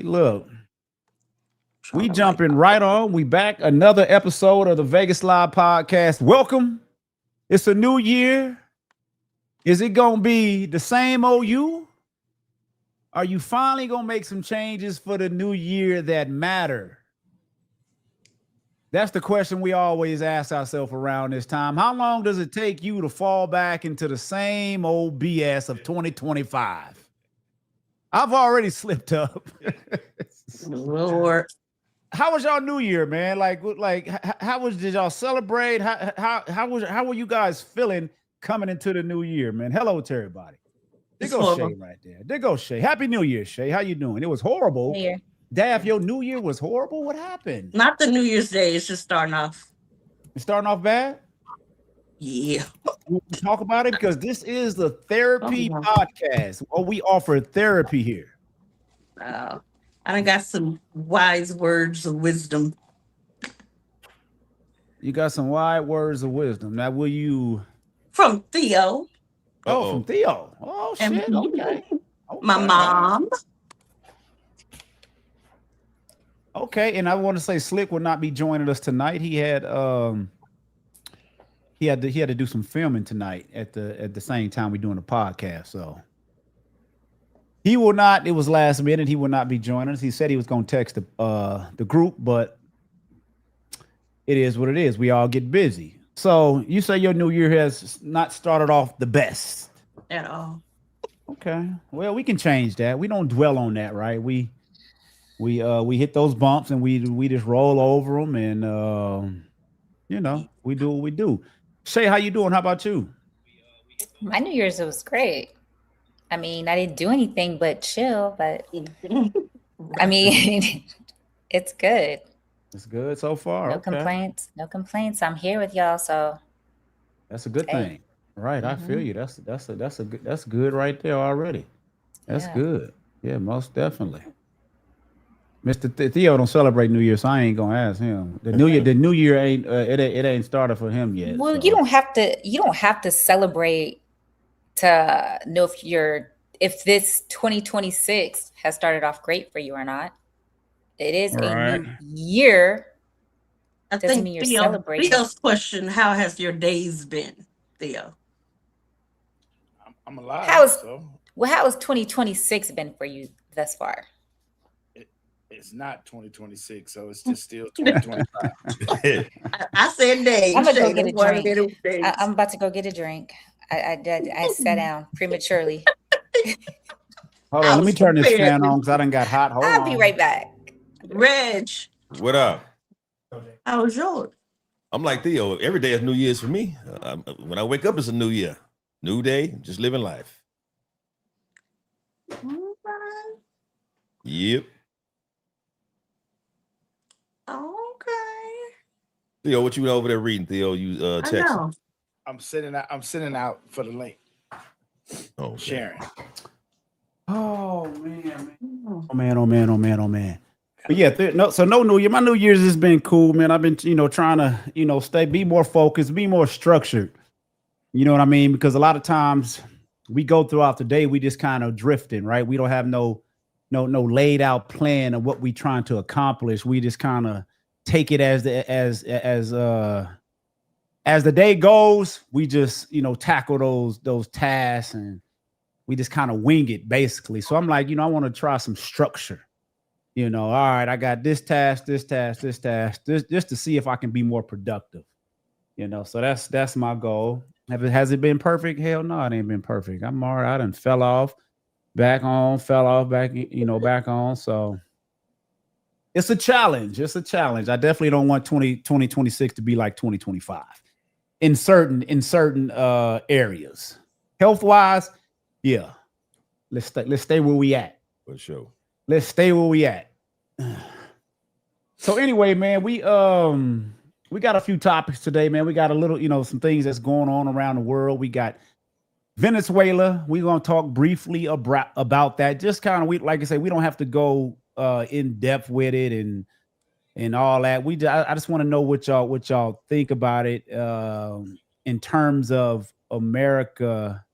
Look, we jumping right on. We back another episode of the Vegas Live podcast. Welcome. It's a new year. Is it gonna be the same old you? Are you finally gonna make some changes for the new year that matter? That's the question we always ask ourselves around this time. How long does it take you to fall back into the same old BS of 2025? I've already slipped up. Lord. How was y'all New Year, man? Did y'all celebrate? How were you guys feeling coming into the new year, man? Hello to everybody. There goes Shay right there. There goes Shay. Happy New Year, Shay. How you doing? It was horrible. New Year. Daff, your New Year was horrible. What happened? Not the New Year's Day. It's just starting off. It's starting off bad? Yeah. We'll talk about it because this is the therapy podcast. Oh, we offer therapy here. I done got some wise words of wisdom. You got some wise words of wisdom. Now, will you... From Theo. Oh, from Theo. Oh, shit. Okay. My mom. Okay, and I want to say Slick will not be joining us tonight. He had to do some filming tonight at the same time we're doing the podcast. So he will not. It was last minute. He will not be joining us. He said he was going to text the group, but it is what it is. We all get busy. So you say your new year has not started off the best at all. Okay, well we can change that. We don't dwell on that, right? We hit those bumps and we just roll over them, and we do what we do. Shay, how you doing? How about you? My New Year's was great. I mean, I didn't do anything but chill, but I mean, it's good. It's good so far. No complaints. No complaints. I'm here with y'all, so that's a good thing, right? I feel you. That's good right there already. That's good. Yeah, most definitely. Mr. Theo don't celebrate New Year, so I ain't gonna ask him. The New Year ain't it ain't started for him yet. Well, so. you don't have to celebrate to know if this 2026 has started off great for you or not. It is a new year. I think Theo's question: how has your days been, Theo? I'm alive. How has 2026 been for you thus far? It's not 2026, so it's just still 2025. I said days. I'm gonna go get a drink. I'm about to go get a drink. I sat down prematurely. Hold on, let me turn this fan on because I done got hot. I'll be right back. Reg, what up? How was yours? I'm like Theo. Every day is New Year's for me. When I wake up, it's a new year, new day, just living life. Yep. Okay. Theo, what you over there reading? Theo, you texting? I'm sending out for the link. Oh, sharing. Oh man. But yeah, so no New Year. My New Year's has been cool, man. I've been, trying to, be more focused, be more structured. You know what I mean? Because a lot of times we go throughout the day, we just kind of drifting, right? We don't have no laid out plan of what we trying to accomplish. We just kind of take it as the day goes. We just, tackle those tasks, and we just kind of wing it basically. So I'm like, I want to try some structure. All right, I got this task, just to see if I can be more productive. So that's my goal. Has it been perfect? Hell no, it ain't been perfect. I'm all right. I done fell off, back on, back on. So it's a challenge. I definitely don't want 2026 to be like 2025 in certain areas. Health-wise, yeah. Let's stay where we at. For sure. Let's stay where we at. So anyway, man, we got a few topics today, man. We got a little, some things that's going on around the world. We got Venezuela. We're gonna talk briefly about that. Just kind of, like I say, we don't have to go in depth with it and all that. I just want to know what y'all think about it in terms of America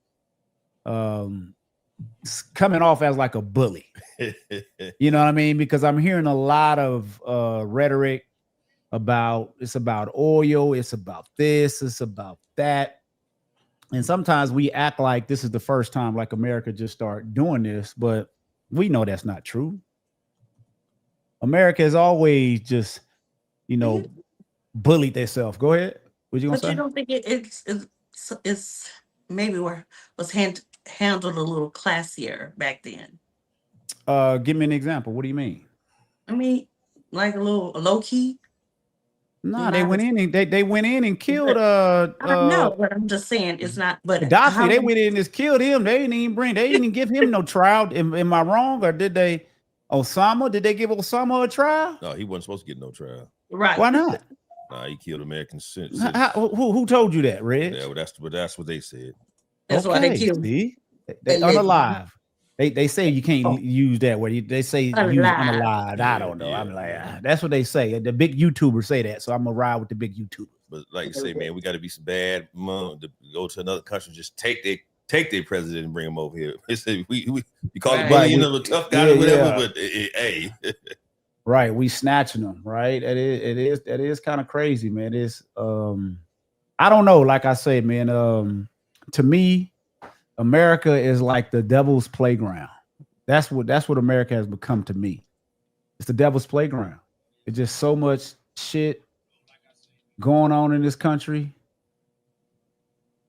coming off as like a bully. You know what I mean? Because I'm hearing a lot of rhetoric about it's about oil, it's about this, it's about that. And sometimes we act like this is the first time like America just start doing this, but we know that's not true. America has always just, you know, bullied themselves. Go ahead. What you gonna say? But you don't think it's maybe was handled a little classier back then? Give me an example. What do you mean? I mean, like a little low key. No, they went in and they went in and killed I know, but I'm just saying it's not. But Gaddafi, they went in and just killed him. They didn't even give him no trial. Am I wrong, or did they? Osama? Did they give Osama a trial? No, he wasn't supposed to get no trial. Right? Why not? Nah, he killed Americans. Who told you that, Reg? Yeah, well, that's what they said. That's why they killed. See? They unalive. They say you can't use that word. They say use unalive. I don't know. I'm like, that's what they say. The big YouTubers say that, so I'm gonna ride with the big YouTubers. But like you say, man, we got to be some bad to go to another country, just take their president and bring him over here. We call it bullying of a tough guy or whatever, but hey. Right, we snatching them, right? It is kind of crazy, man. It's I don't know. Like I said, man, to me, America is like the devil's playground. That's what America has become to me. It's the devil's playground. It's just so much shit going on in this country.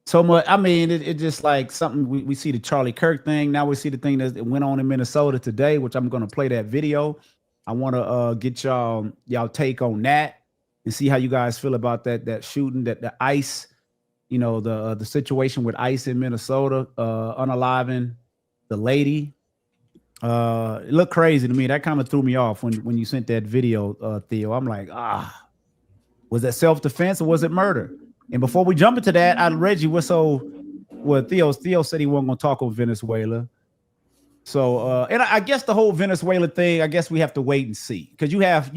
So much. I mean, it just like something we see the Charlie Kirk thing. Now we see the thing that went on in Minnesota today, which I'm going to play that video. I want to get y'all take on that and see how you guys feel about that shooting, that the ICE, you know, the situation with ICE in Minnesota, unaliving the lady. It looked crazy to me. That kind of threw me off when you sent that video, Theo. I'm like, was that self-defense or was it murder? And before we jump into that, Reggie, Theo said he wasn't going to talk about Venezuela. So, and I guess the whole Venezuela thing, I guess we have to wait and see, because you have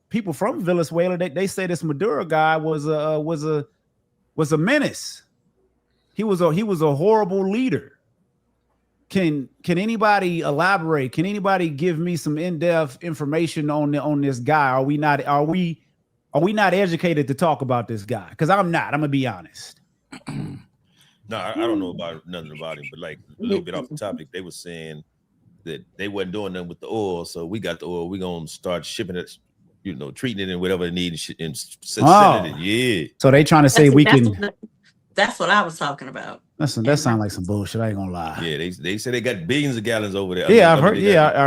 people from Venezuela. They say this Maduro guy was a menace. He was a horrible leader. Can anybody elaborate? Can anybody give me some in-depth information on this guy? Are we not educated to talk about this guy? Because I'm not. I'm gonna be honest. No, I don't know nothing about him, but like a little bit off the topic, they were saying that they wasn't doing nothing with the oil, so we got the oil. We're gonna start shipping it, treating it and whatever they need and sending it. Yeah. So they trying to say That's what I was talking about. Listen, that sounds like some bullshit. I ain't gonna lie. Yeah, they say they got billions of gallons over there. Yeah, I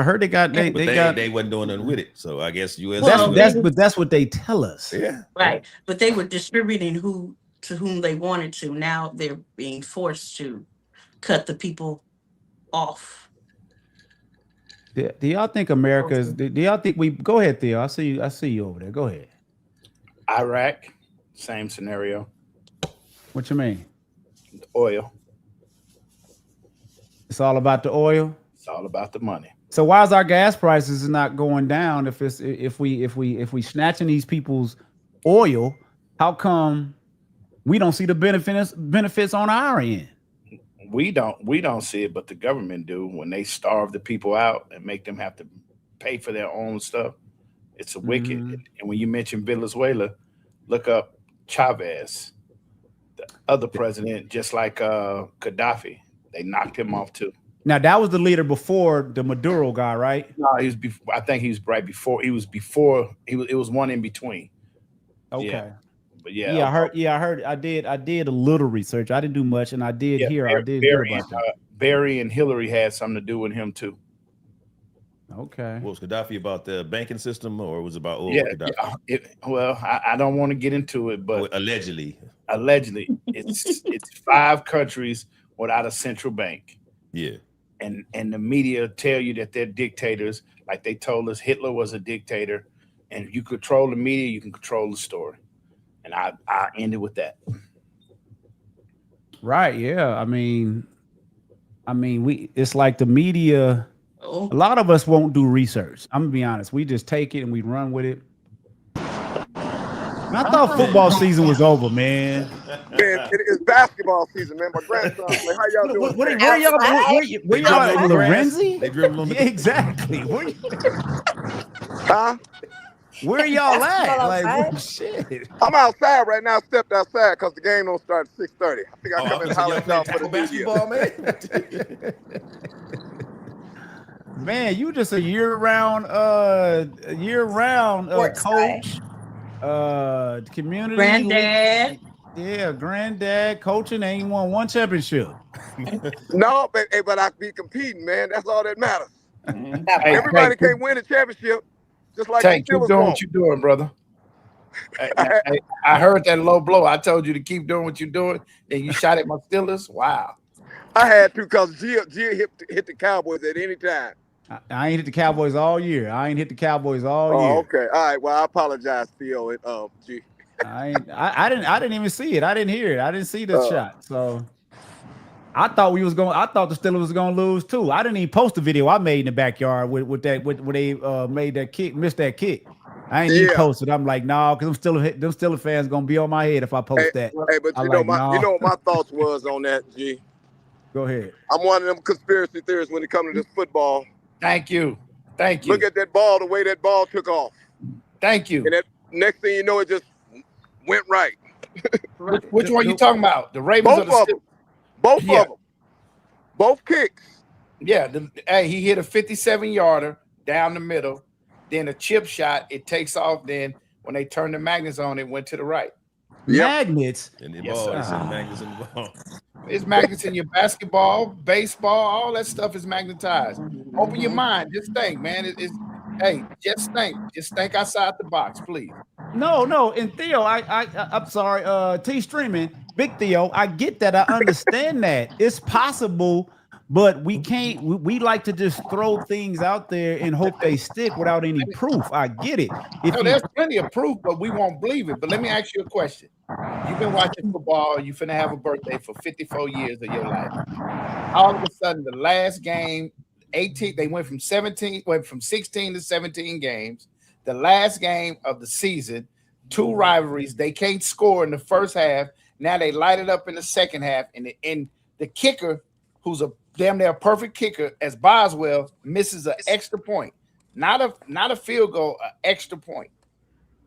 heard they got. They wasn't doing nothing with it. So I guess U.S. That's what they tell us. Yeah, right. But they were distributing to whom they wanted to. Now they're being forced to cut the people off. Do y'all think America's? Do y'all think we? Go ahead, Theo. I see you over there. Go ahead. Iraq, same scenario. What you mean? The oil. It's all about the oil. It's all about the money. So why is our gas prices not going down? If we snatching these people's oil, how come we don't see the benefits on our end? We don't see it, but the government do. When they starve the people out and make them have to pay for their own stuff, it's a wicked. And when you mention Venezuela, look up Chavez, the other president, just like Gaddafi. They knocked him off too. Now that was the leader before the Maduro guy, right? No, he was. I think he was right before. He was before. It was one in between. Okay. Yeah. But I heard. I did a little research. I didn't do much, and I did hear. I did hear about that. Barry and Hillary had something to do with him too. Okay. Was Gaddafi about the banking system, or was it about oil? Yeah. I don't want to get into it, but allegedly, it's 5 countries without a central bank. Yeah. And the media tell you that they're dictators, like they told us Hitler was a dictator. And if you control the media, you can control the story. And I ended with that. Right. Yeah. I mean, it's like the media. A lot of us won't do research. I'm gonna be honest. We just take it and we run with it. I thought football season was over, man. Man, it is basketball season, man. My grandson play. How y'all doing? Where y'all at, Lorenzi? They dribble on the Yeah, exactly. Huh? Where y'all at? Basketball Like, outside? shit. I'm outside right now. Stepped outside because the game don't start at 6:30. I think I come in and holler at y'all for the basketball, man. Man, you just a year-round Sports guy. coach, community Granddad. Yeah, granddad coaching ain't won one championship. No, but I be competing, man. That's all that matters. Hey, Everybody can't win a championship, just like Tank, the keep Steelers doing won't. what you're doing, brother. I heard that low blow. I told you to keep doing what you're doing, and you shot at my Steelers. Wow. I had to because Gia hit the Cowboys at any time. I ain't hit the Cowboys all year. Oh, okay. All right. Well, I apologize, Theo. G. I didn't even see it. I didn't hear it. I didn't see the shot. So I thought the Steelers was gonna lose too. I didn't even post the video I made in the backyard with they made that kick, missed that kick. I ain't even posted. I'm like, nah, because them Steelers fans gonna be on my head if I post that. Hey, but you know what my thoughts was on that, G. Go ahead. I'm one of them conspiracy theorists when it comes to this football. Thank you. Look at that ball, the way that ball took off. Thank you. And that next thing you know, it just went right. Which one you talking about? The Ravens or the Steelers? Both of them. Both kicks. Yeah. He hit a 57-yarder down the middle. Then a chip shot. It takes off. Then when they turned the magnets on, it went to the right. Magnets? And the ball is magnets in the ball. It's magnets in your basketball, baseball, all that stuff is magnetized. Open your mind. Just think, man. Just think. Just think outside the box, please. No. And Theo, I'm sorry, T streaming, Big Theo, I get that. I understand that. It's possible, but we can't, we like to just throw things out there and hope they stick without any proof. I get it. There's plenty of proof, but we won't believe it. But let me ask you a question. You've been watching football, you're finna have a birthday for 54 years of your life. All of a sudden, the last game, 18, they went from 16 to 17 games. The last game of the season, 2 rivalries. They can't score in the first half. Now they light it up in the second half. And the kicker, who's a damn near perfect kicker, as Boswell, misses an extra point. Not a field goal, an extra point.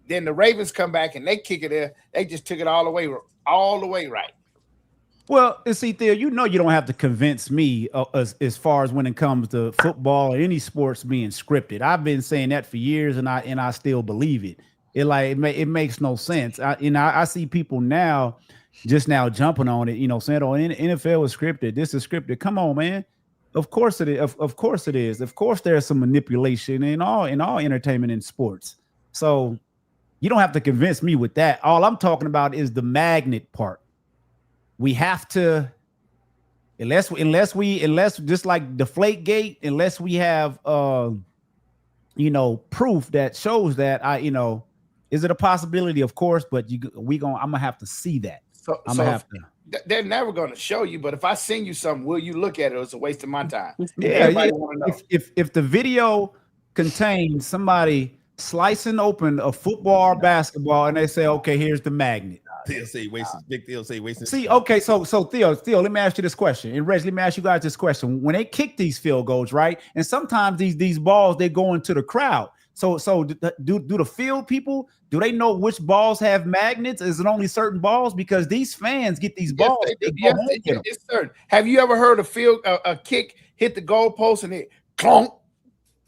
Then the Ravens come back and they kick it there. They just took it all the way right. Well, and see, Theo, you don't have to convince me as far as when it comes to football or any sports being scripted. I've been saying that for years, and I still believe it. It makes no sense. I see people now jumping on it. Saying, "Oh, NFL was scripted. This is scripted." Come on, man. Of course it is. Of course it is. Of course there's some manipulation in all entertainment and sports. So you don't have to convince me with that. All I'm talking about is the magnet part. We have to, unless just like Deflategate, unless we have proof that shows that is it a possibility? Of course, but I'm gonna have to see that. They're never gonna show you, but if I send you something, will you look at it? It's a waste of my time. Yeah. If the video contains somebody slicing open a football or basketball and they say, okay, here's the magnet. Theo say wasting. See, okay, so Theo, let me ask you this question. And Reg, let me ask you guys this question. When they kick these field goals, right? And sometimes these balls, they go into the crowd. So do the field people, do they know which balls have magnets? Is it only certain balls? Because these fans get these balls. It's certain. Have you ever heard a kick hit the goalpost and it clonk?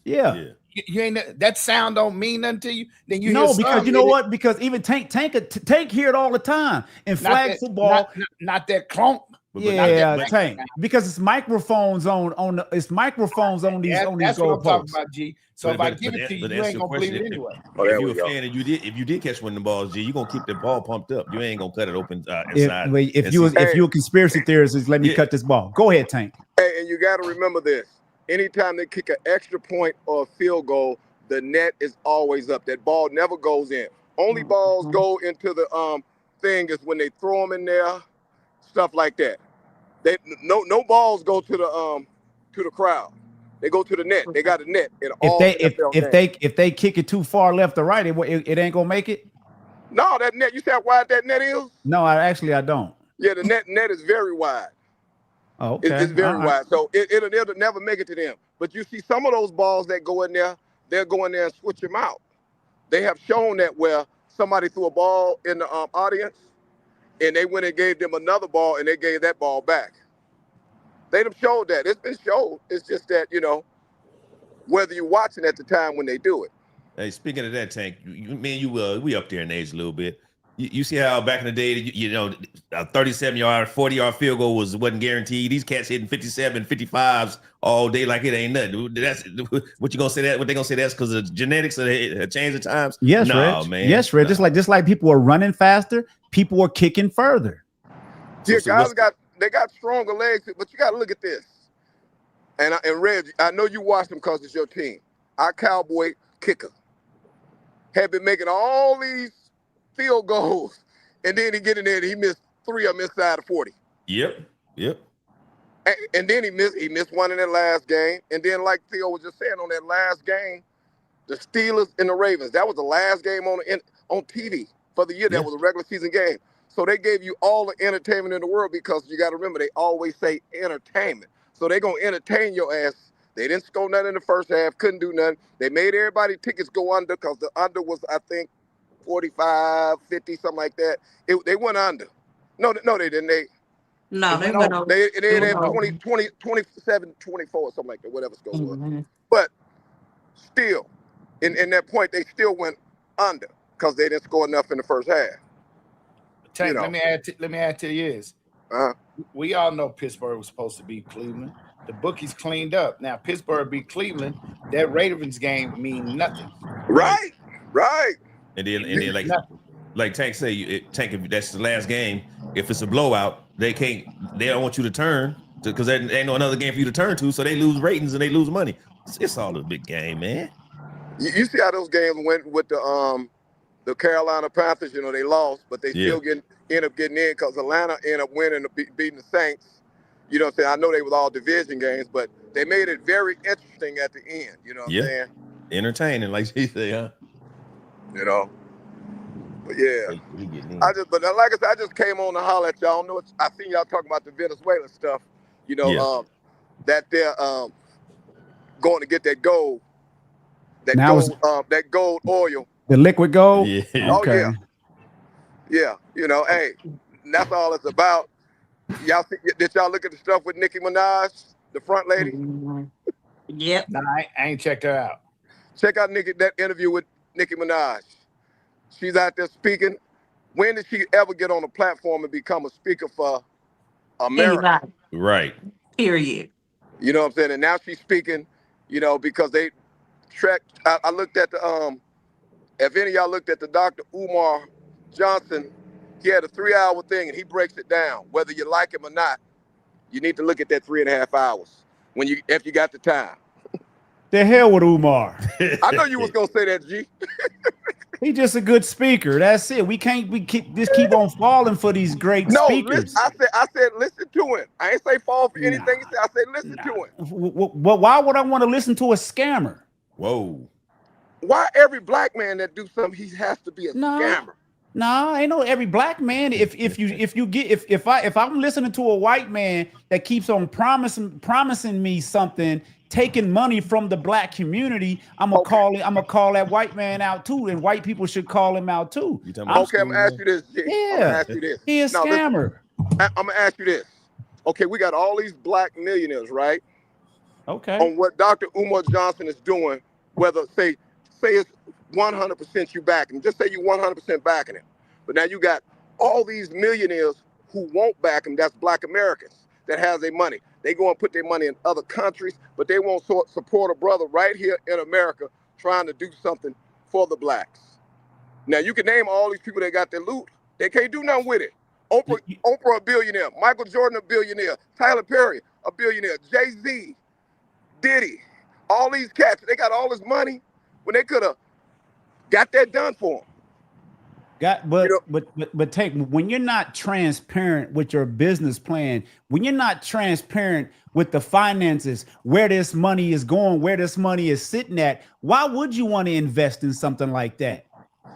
Yeah. You ain't that sound don't mean nothing to you. Then you know because you know what? Because even Tank hear it all the time in flag football. Not that clonk. Tank. Because it's microphones on these goalposts. That's what I'm talking about, G. So if I give it to you, you ain't gonna believe it anyway. If you're a fan and if you did catch one of the balls, G, you gonna keep the ball pumped up. You ain't gonna cut it open inside. If you're a conspiracy theorist, let me cut this ball. Go ahead, Tank. Hey, and you got to remember this. Anytime they kick an extra point or a field goal, the net is always up. That ball never goes in. Only balls go into the thing is when they throw them in there, stuff like that. No balls go to the crowd. They go to the net. They got a net. If they kick it too far left or right, it ain't gonna make it. No, that net. You see how wide that net is? No, I don't. Yeah, the net is very wide. Oh, okay. It's very wide. So it'll never make it to them. But you see some of those balls that go in there, they'll go in there and switch them out. They have shown that where somebody threw a ball in the audience and they went and gave them another ball and they gave that ball back. They have showed that. It's been showed. It's just that, whether you're watching at the time when they do it. Hey, speaking of that, Tank, we up there in age a little bit. You see how back in the day, a 37-yard, 40-yard field goal wasn't guaranteed. These cats hitting 57, 55s all day like it ain't nothing. That's what you gonna say that? What they gonna say that's because of genetics or a change of times? Yes, Reg. Man. Yes, Reg. Nah. Just like people are running faster, people are kicking further. Yeah, guys got stronger legs, but you got to look at this. And Reg, I know you watch them because it's your team. Our Cowboy kicker had been making all these field goals, and then he get in there and he missed 3 of them inside of 40. Yep. And then he missed one in that last game. And then, like Theo was just saying, on that last game, the Steelers and the Ravens, that was the last game on TV for the year. That was a regular season game. So they gave you all the entertainment in the world because you got to remember, they always say entertainment. So they're going to entertain your ass. They didn't score nothing in the first half, couldn't do nothing. They made everybody tickets go under because the under was, I think, 45, 50, something like that. They went under. No, they didn't. They went over. They had 27, 24 or something like that, whatever score was. But still, in that point, they still went under because they didn't score enough in the first half. Tank, let me add to this. We all know Pittsburgh was supposed to beat Cleveland. The bookies cleaned up. Now Pittsburgh beat Cleveland. That Ravens game mean nothing. Right. And then like Tank say, Tank, if that's the last game, if it's a blowout, they don't want you to turn because there ain't no another game for you to turn to, so they lose ratings and they lose money. It's all a big game, man. You see how those games went with the Carolina Panthers? They lost, but they still end up getting in because Atlanta ended up winning, beating the Saints. You know what I'm saying? I know they was all division games, but they made it very interesting at the end. You know what I'm saying? Entertaining, like she said, huh? But yeah, like I said, I just came on to holler at y'all. I seen y'all talking about the Venezuela stuff. That they're going to get that gold, that gold oil, the liquid gold. Yeah. Okay. Yeah. Hey, that's all it's about. Did y'all look at the stuff with Nicki Minaj, the front lady? Yep. No, I ain't checked her out. Check out that interview with Nicki Minaj. She's out there speaking. When did she ever get on a platform and become a speaker for America? Anybody. Right. Period. You know what I'm saying? And now she's speaking, because they tracked. I looked at the if any of y'all looked at the Dr. Umar Johnson, he had a 3-hour thing and he breaks it down. Whether you like him or not, you need to look at that 3.5 hours if you got the time. The hell with Umar. I know you was gonna say that, G. He's just a good speaker. That's it. We keep on falling for these great speakers. I said listen to him. I ain't say fall for anything. I said listen to him. Well, why would I want to listen to a scammer? Whoa. Why every black man that do something, he has to be a scammer? No, ain't no every black man. If I'm listening to a white man that keeps on promising me something, taking money from the black community, I'm gonna call that white man out too, and white people should call him out too. I'm gonna ask you this, G. Yeah, I'm gonna ask you this. He a scammer. I'm gonna ask you this. Okay, we got all these black millionaires, right? Okay. On what Dr. Umar Johnson is doing, whether say it's 100% you back him. Just say you 100% backing him. But now you got all these millionaires who won't back him. That's black Americans that has their money. They go and put their money in other countries, but they won't support a brother right here in America trying to do something for the blacks. Now you can name all these people that got their loot. They can't do nothing with it. Oprah a billionaire. Michael Jordan a billionaire. Tyler Perry a billionaire. Jay-Z, Diddy, all these cats. They got all this money when they could have got that done for them. But take when you're not transparent with your business plan, when you're not transparent with the finances, where this money is going, where this money is sitting at, why would you want to invest in something like that?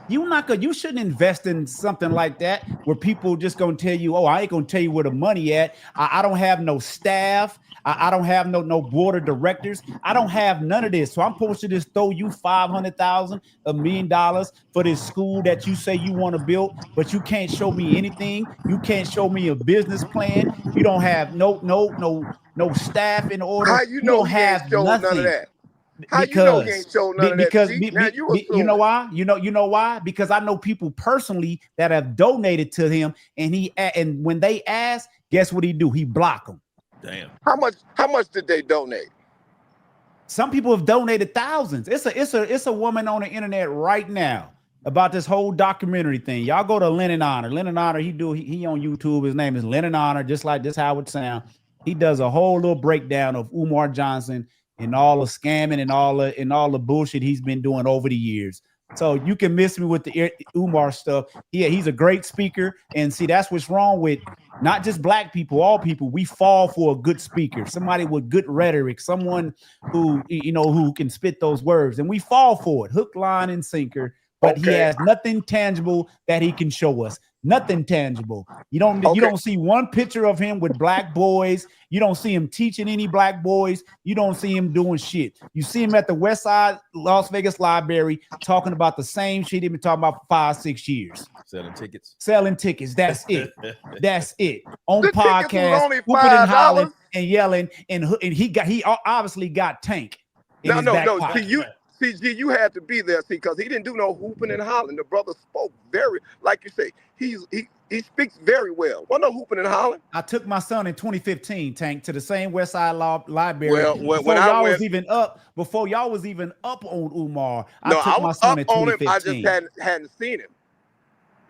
You shouldn't invest in something like that where people just gonna tell you, oh, I ain't gonna tell you where the money at. I don't have no staff. I don't have no board of directors. I don't have none of this. So I'm supposed to just throw you $500,000, $1 million for this school that you say you want to build, but you can't show me anything. You can't show me a business plan. You don't have no staff in order. How you You know don't he ain't have showed none of nothing. that? How you know he Because ain't showed none of that? because G? Now you you assuming. know why? You know why? Because I know people personally that have donated to him, and when they ask, guess what he do? He block them. Damn. How much did they donate? Some people have donated thousands. It's a woman on the internet right now about this whole documentary thing. Y'all go to Lennon Honor. Lennon Honor, he on YouTube. His name is Lennon Honor, just like this how it sound. He does a whole little breakdown of Umar Johnson and all the scamming and all the bullshit he's been doing over the years. So you can miss me with the Umar stuff. He's a great speaker. And see, that's what's wrong with not just black people, all people. We fall for a good speaker, somebody with good rhetoric, someone who can spit those words. And we fall for it, hook, line, and sinker. But he has nothing tangible that he can show us. Nothing tangible. You don't see one picture of him with black boys. You don't see him teaching any black boys. You don't see him doing shit. You see him at the West Side Las Vegas Library talking about the same shit he's been talking about for 5-6 years. Selling tickets. That's it. That's it. On the podcast, only whooping and hollering $5 and yelling, and he obviously got Tank. No. See, G, you had to be there, because he didn't do no hooping and hollering. The brother spoke very, like you say, he speaks very well. What no hooping and hollering? I took my son in 2015, Tank, to the same West Side Library. Well, when I went, before y'all was even up on Umar, I took my son in 2015. I just hadn't seen him.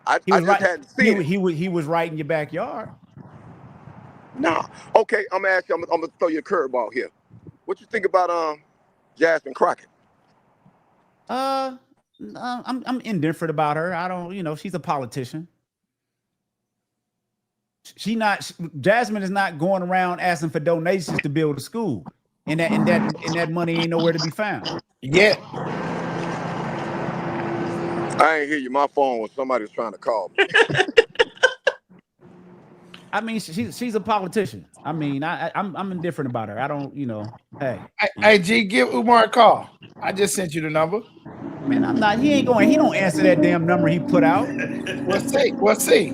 I just hadn't seen him. He was right in your backyard. Nah. Okay, I'm gonna ask you. I'm gonna throw you a curveball here. What you think about Jasmine Crockett? I'm indifferent about her. I don't, she's a politician. Jasmine is not going around asking for donations to build a school, and that money ain't nowhere to be found. Yeah. I ain't hear you. My phone was somebody was trying to call me. I mean, she's a politician. I mean, I'm indifferent about her. I don't, hey. Hey, G, give Umar a call. I just sent you the number. Man, I'm not. He don't answer that damn number he put out. We'll see.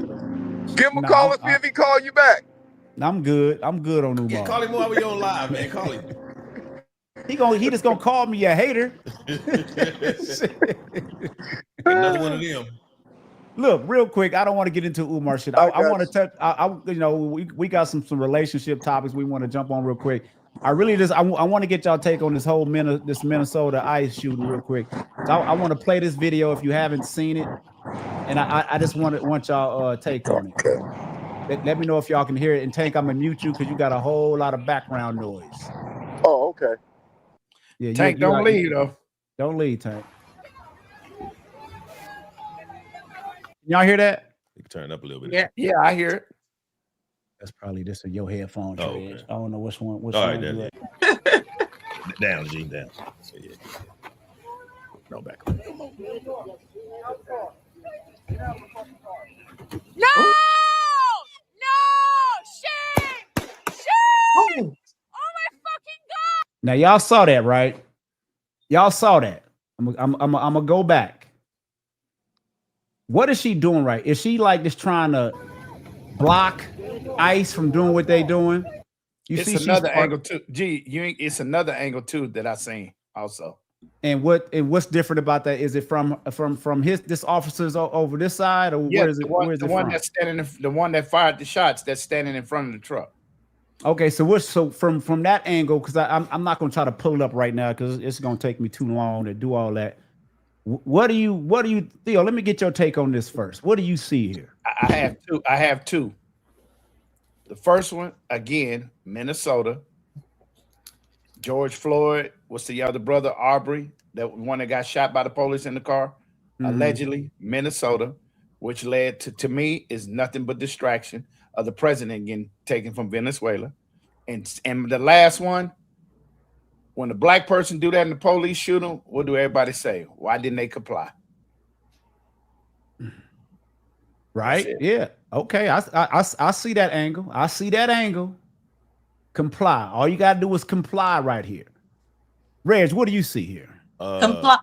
Give him a call and see if he call you back. I'm good. I'm good on Umar. Yeah, call him while we on live, man. Call him. He just gonna call me a hater. Another one of them. Look, real quick, I don't want to get into Umar shit. I want to touch. We got some relationship topics we want to jump on real quick. I really I want to get y'all take on this whole Minnesota ICE shooting real quick. So I want to play this video if you haven't seen it, and I just want y'all take on it. Let me know if y'all can hear it. And Tank, I'm gonna mute you because you got a whole lot of background noise. Oh, okay. Yeah, Tank, don't leave though. Don't leave, Tank. Y'all hear that? You can turn it up a little bit. Yeah, I hear it. That's probably just your headphone. Oh, okay. I don't know which one. All right, down, G, down. So, yeah. No back. No! Shame! Oh my fucking God! Now y'all saw that, right? Y'all saw that. I'm gonna go back. What is she doing right? Is she like just trying to block ICE from doing what they doing? It's another angle too. Gee, it's another angle too that I seen also. And what's different about that? Is it from this officers over this side, or where is it? The one that fired the shots that's standing in front of the truck. Okay, so from that angle, because I'm not going to try to pull it up right now because it's going to take me too long to do all that. What do you Theo? Let me get your take on this first. What do you see here? I have two. The first one, again, Minnesota. George Floyd, what's the other brother, Aubrey, that one that got shot by the police in the car, allegedly, Minnesota, which led to me is nothing but distraction of the president getting taken from Venezuela. And the last one, when the black person do that and the police shoot him, what do everybody say? Why didn't they comply? Right? Yeah. Okay. I see that angle. I see that angle. Comply. All you gotta do is comply right here. Reg, what do you see here? Comply.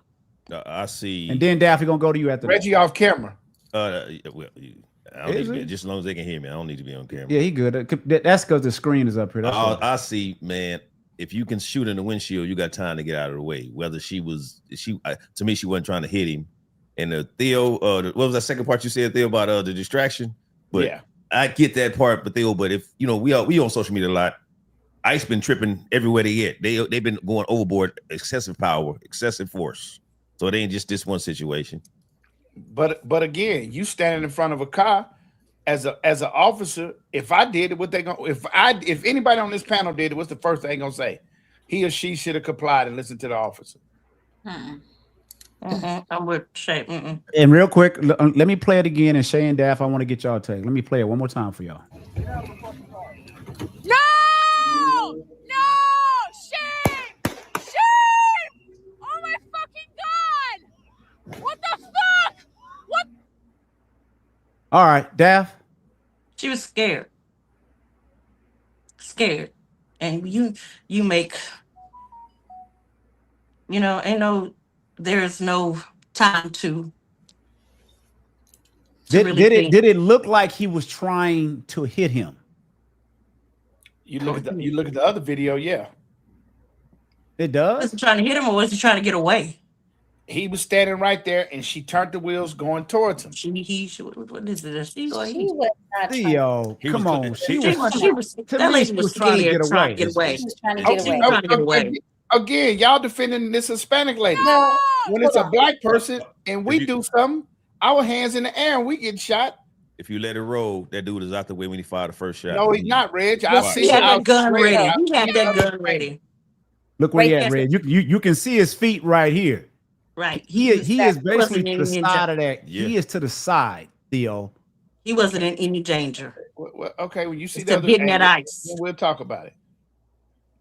I see. And then Daffy gonna go to you after Reggie that. off camera. Well, I don't need to be, he? just as long as they can hear me. I don't need to be on camera. Yeah, he good. That's because the screen is up here. That's all. I see, man. If you can shoot in the windshield, you got time to get out of the way. Whether to me, she wasn't trying to hit him. And Theo, what was that second part you said, Theo, about the distraction? But Yeah, I get that part, but Theo, but if we on social media a lot. ICE been tripping everywhere they get. They've been going overboard, excessive power, excessive force. So it ain't just this one situation. but again, you standing in front of a car as an officer. If I did it, what they gonna? If anybody on this panel did it, what's the first thing gonna say? He or she should have complied and listened to the officer. I would say. And real quick, let me play it again. And Shay and Daff, I want to get y'all take. Let me play it one more time for y'all. No! No! Shame! Shame! Oh my fucking god! What the fuck? What? All right, Daff. She was scared. Scared. And you make, there's no time to Did really think. it look like he was trying to hit him? You look at the other video. Yeah, It Was does. he trying to hit him or was he trying to get away? he was standing right there, and she turned the wheels going towards him. What is it? She was not trying, Theo, He come was- on. she That lady was trying to scared, get trying away. to get away. she was trying to Okay, get away. Trying to get away. Again, y'all defending this Hispanic lady. No, When it's hold a on. black person and we If you- do something, our hands in the air and we get shot. If you let it roll, that dude is out the way when he fired the first shot. No, he's not, Reg. I Yes, see He had how that gun straight ready. out. He had that gun ready. Look where he Right at, there. Red. You can see his feet right here. Right. He is basically wasn't to in the any side of that. Yeah. He is to the side, Theo. He wasn't in any danger. Well, okay, when you see It's the to other hitting that angle, ice. then we'll talk about it.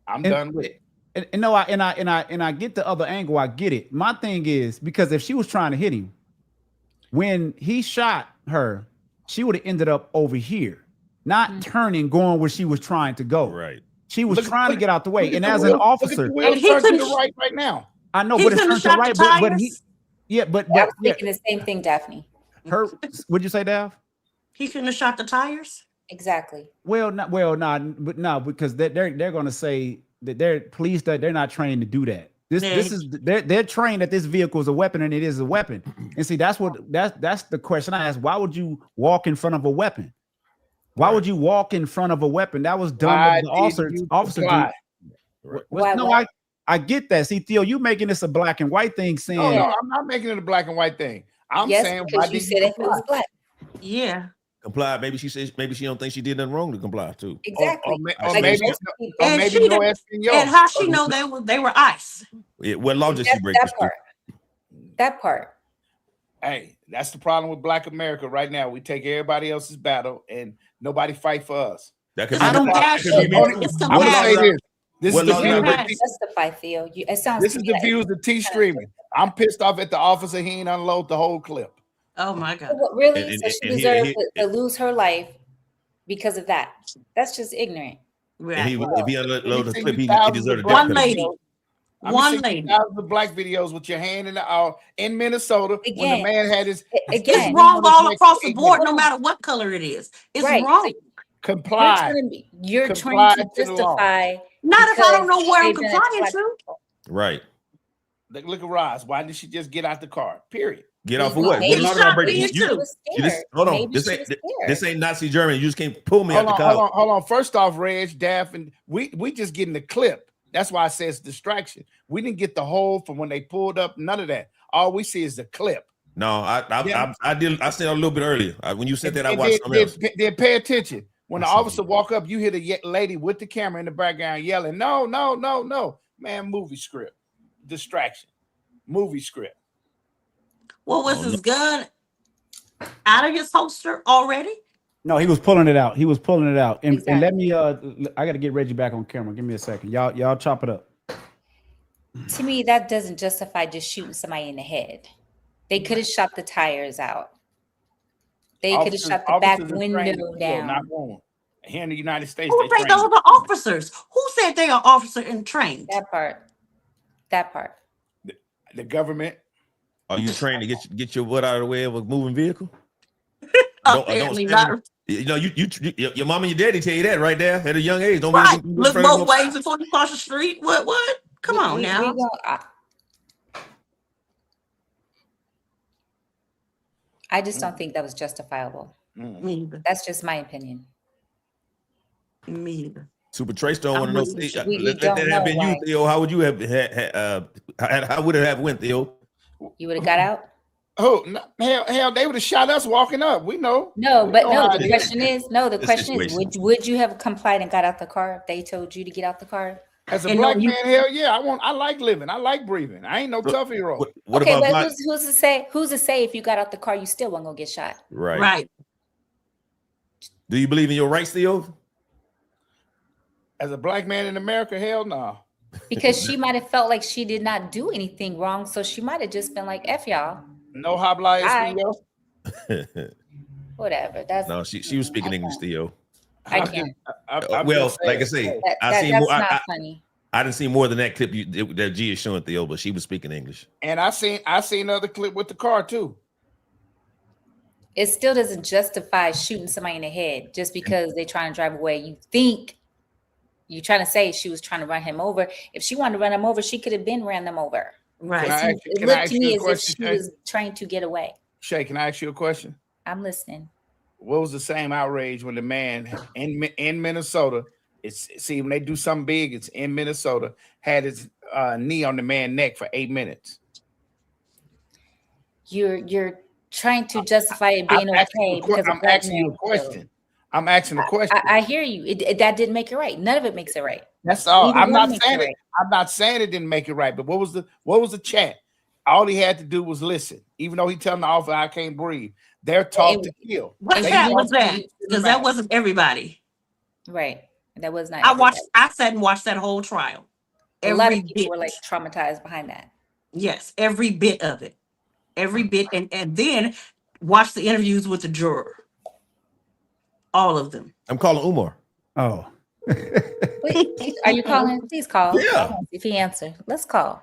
I'm And- done with it. And no, I get the other angle. I get it. My thing is because if she was trying to hit him, when he shot her, she would have ended up over here, not turning, going where she was trying to go. Right. She was trying to get out the way. Look And at the as an wheel- look at officer, the wheel And he turn to couldn't the right now. I know, He but it's couldn't turned have to shot right. the But he, tires. yeah, but I was yeah, thinking the same thing, Daphne. her. What'd you say, Dav? He couldn't have shot the tires. Exactly. Not because they're going to say that they're police that they're not trained to do that. This is they're trained that this vehicle is a weapon and it is a weapon. And see, that's the question I asked. Why would you walk in front of a weapon? Why would you walk in front of a weapon? That was done Why with the officer. didn't you Officer, comply? Right. Why- no, why? I get that. See, Theo, you making this a black and white thing, saying No, I'm not making it a black and white thing. I'm yes, saying why because you didn't said you if it was comply? black. Yeah. Comply. Maybe she says maybe she don't think she did nothing wrong to comply too. Exactly. Or Like maybe, most people. or And maybe she no did- Espanol. And how she know they were ice? Yeah, what law did she break? That part. That part. Hey, that's the problem with Black America right now. We take everybody else's battle and nobody fight for us. That could I be don't that have could be me. shit. It's I'm gonna say compassion. this. This What is the law views did of I break? T- Justify, Theo. It sounds this to is me the like- views of T streaming. I'm pissed off at the officer. He ain't unload the whole clip. Oh my God. What, really? And- So she and deserved he- to lose her life because of that. That's just ignorant. And Right. if he unloaded the clip, he Thousands deserved a of death One penalty. lady. I'm One seeing lady. thousands of black videos with your hand in the in Minnesota when the Again. man had his It's Again, wrong all next across to the 8 board, minutes. no matter what color it is. It's Right. wrong. Comply. you're Comply trying to to the law. justify. Not if I don't know where I'm they've been complying attacked. to. Right. Look at Roz. Why did she just get out the car? Period. Get off of what? Maybe What law she did I shot break? me You- too. She was you just- scared. hold on. Maybe This she ain't was scared. this ain't Nazi Germany. You just can't pull me Hold out on, the hold car. on, hold on. First off, Reg, Daff, and we just getting the clip. That's why I say it's distraction. We didn't get the whole from when they pulled up. None of that. All we see is the clip. No, Yeah. I did. I said a little bit earlier. When you said that, I And watched something else. then pay attention. When the I see. officer walk up, you hear the lady with the camera in the background yelling, "No, no, no, no!" Man, movie script, distraction, movie script. What was Oh, his gun out of his holster already? no, he was pulling it out. He was pulling it out. And Exactly. let me I got to get Reggie back on camera. Give me a second. Y'all chop it up. To me, that doesn't justify just shooting somebody in the head. They could have shot the tires out. They could have shut the back window down. Not one. Here in the United States, Who say those are officers? Who said they are officer and trained? That part. That part. The government. Are you trained to get your butt out of the way of a moving vehicle? Apparently not. You know, your mom and your daddy tell you that right there at a young age. Don't right. Look both ways before you cross the street. What? Come on now. I just don't think that was justifiable. Me either. That's just my opinion. Me either. Super Trace don't want to know. That have been you, Theo. How would you have? How would it have went, Theo? You would have got out. Oh no, hell, they would have shot us walking up. We know. No, but no. The question is, would you have complied and got out the car if they told you to get out the car? As a black man, hell yeah, I like living. I like breathing. I ain't no tough hero. What okay, about but who's to say? Who's to say if you got out the car, you still won't go get shot? Right. Do you believe in your rights, Theo? As a black man in America, hell no. Because she might have felt like she did not do anything wrong, so she might have just been like, "F y'all." No habla español. Whatever. That's no. She was speaking English, Theo. I can't. Well, like I say, that's not funny. I didn't see more than that clip that G is showing, Theo, but she was speaking English. And I seen another clip with the car too. It still doesn't justify shooting somebody in the head just because they're trying to drive away. You think you're trying to say she was trying to run him over. If she wanted to run him over, she could have been ran them over. Right. It looked to me as if she was trying to get away. Shay, can I ask you a question? I'm listening. What was the same outrage when the man in Minnesota? When they do something big, it's in Minnesota, had his knee on the man's neck for 8 minutes. You're trying to justify it being okay because I'm asking you a question. I'm asking a question. I hear you. That didn't make it right. None of it makes it right. That's all. I'm not saying it. I'm not saying it didn't make it right. But what was the chat? All he had to do was listen. Even though he telling the officer, "I can't breathe." They're taught to kill. What chat was that? Because that wasn't everybody. Right. That was not. I sat and watched that whole trial. A lot of people were like traumatized behind that. Yes, every bit of it. Every bit. And then watch the interviews with the juror. All of them. I'm calling Umar. Oh. Wait, are you calling? Please call. Yeah. If he answers, let's call.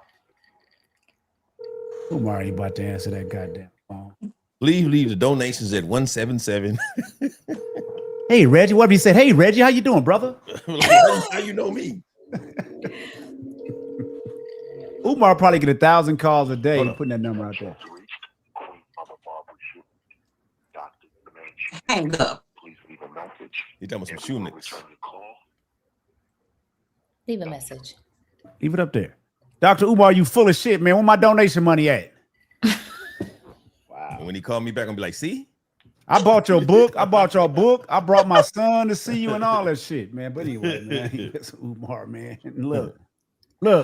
Umar ain't about to answer that goddamn phone. Leave the donations at 177. Hey Reggie, what he said? Hey Reggie, how you doing, brother? How you know me? Umar probably get 1,000 calls a day putting that number out there. Hang up. You talking about some shooting? Leave a message. Leave it up there. Dr. Umar, you full of shit, man. Where my donation money at? Wow. And when he called me back, I'm be like, see? I bought your book. I bought your book. I brought my son to see you and all that shit, man. But anyway, man, it's Umar, man. Look.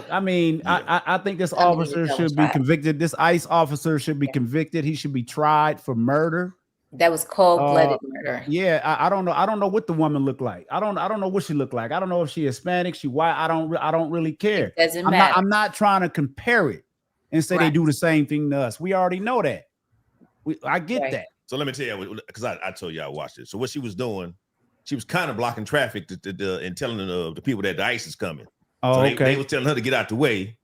I mean, I think this officer should be convicted. This ICE officer should be convicted. He should be tried for murder. That was cold-blooded murder. Yeah, I don't know. I don't know what the woman looked like. I don't know what she looked like. I don't know if she Hispanic, she white. I don't really care. It doesn't matter. I'm not trying to compare it and say they do the same thing to us. We already know that. I get that. So let me tell you, because I told you I watched it. So what she was doing, she was kind of blocking traffic and telling the people that the ICE is coming. Oh, so okay. They was telling her to get out the way,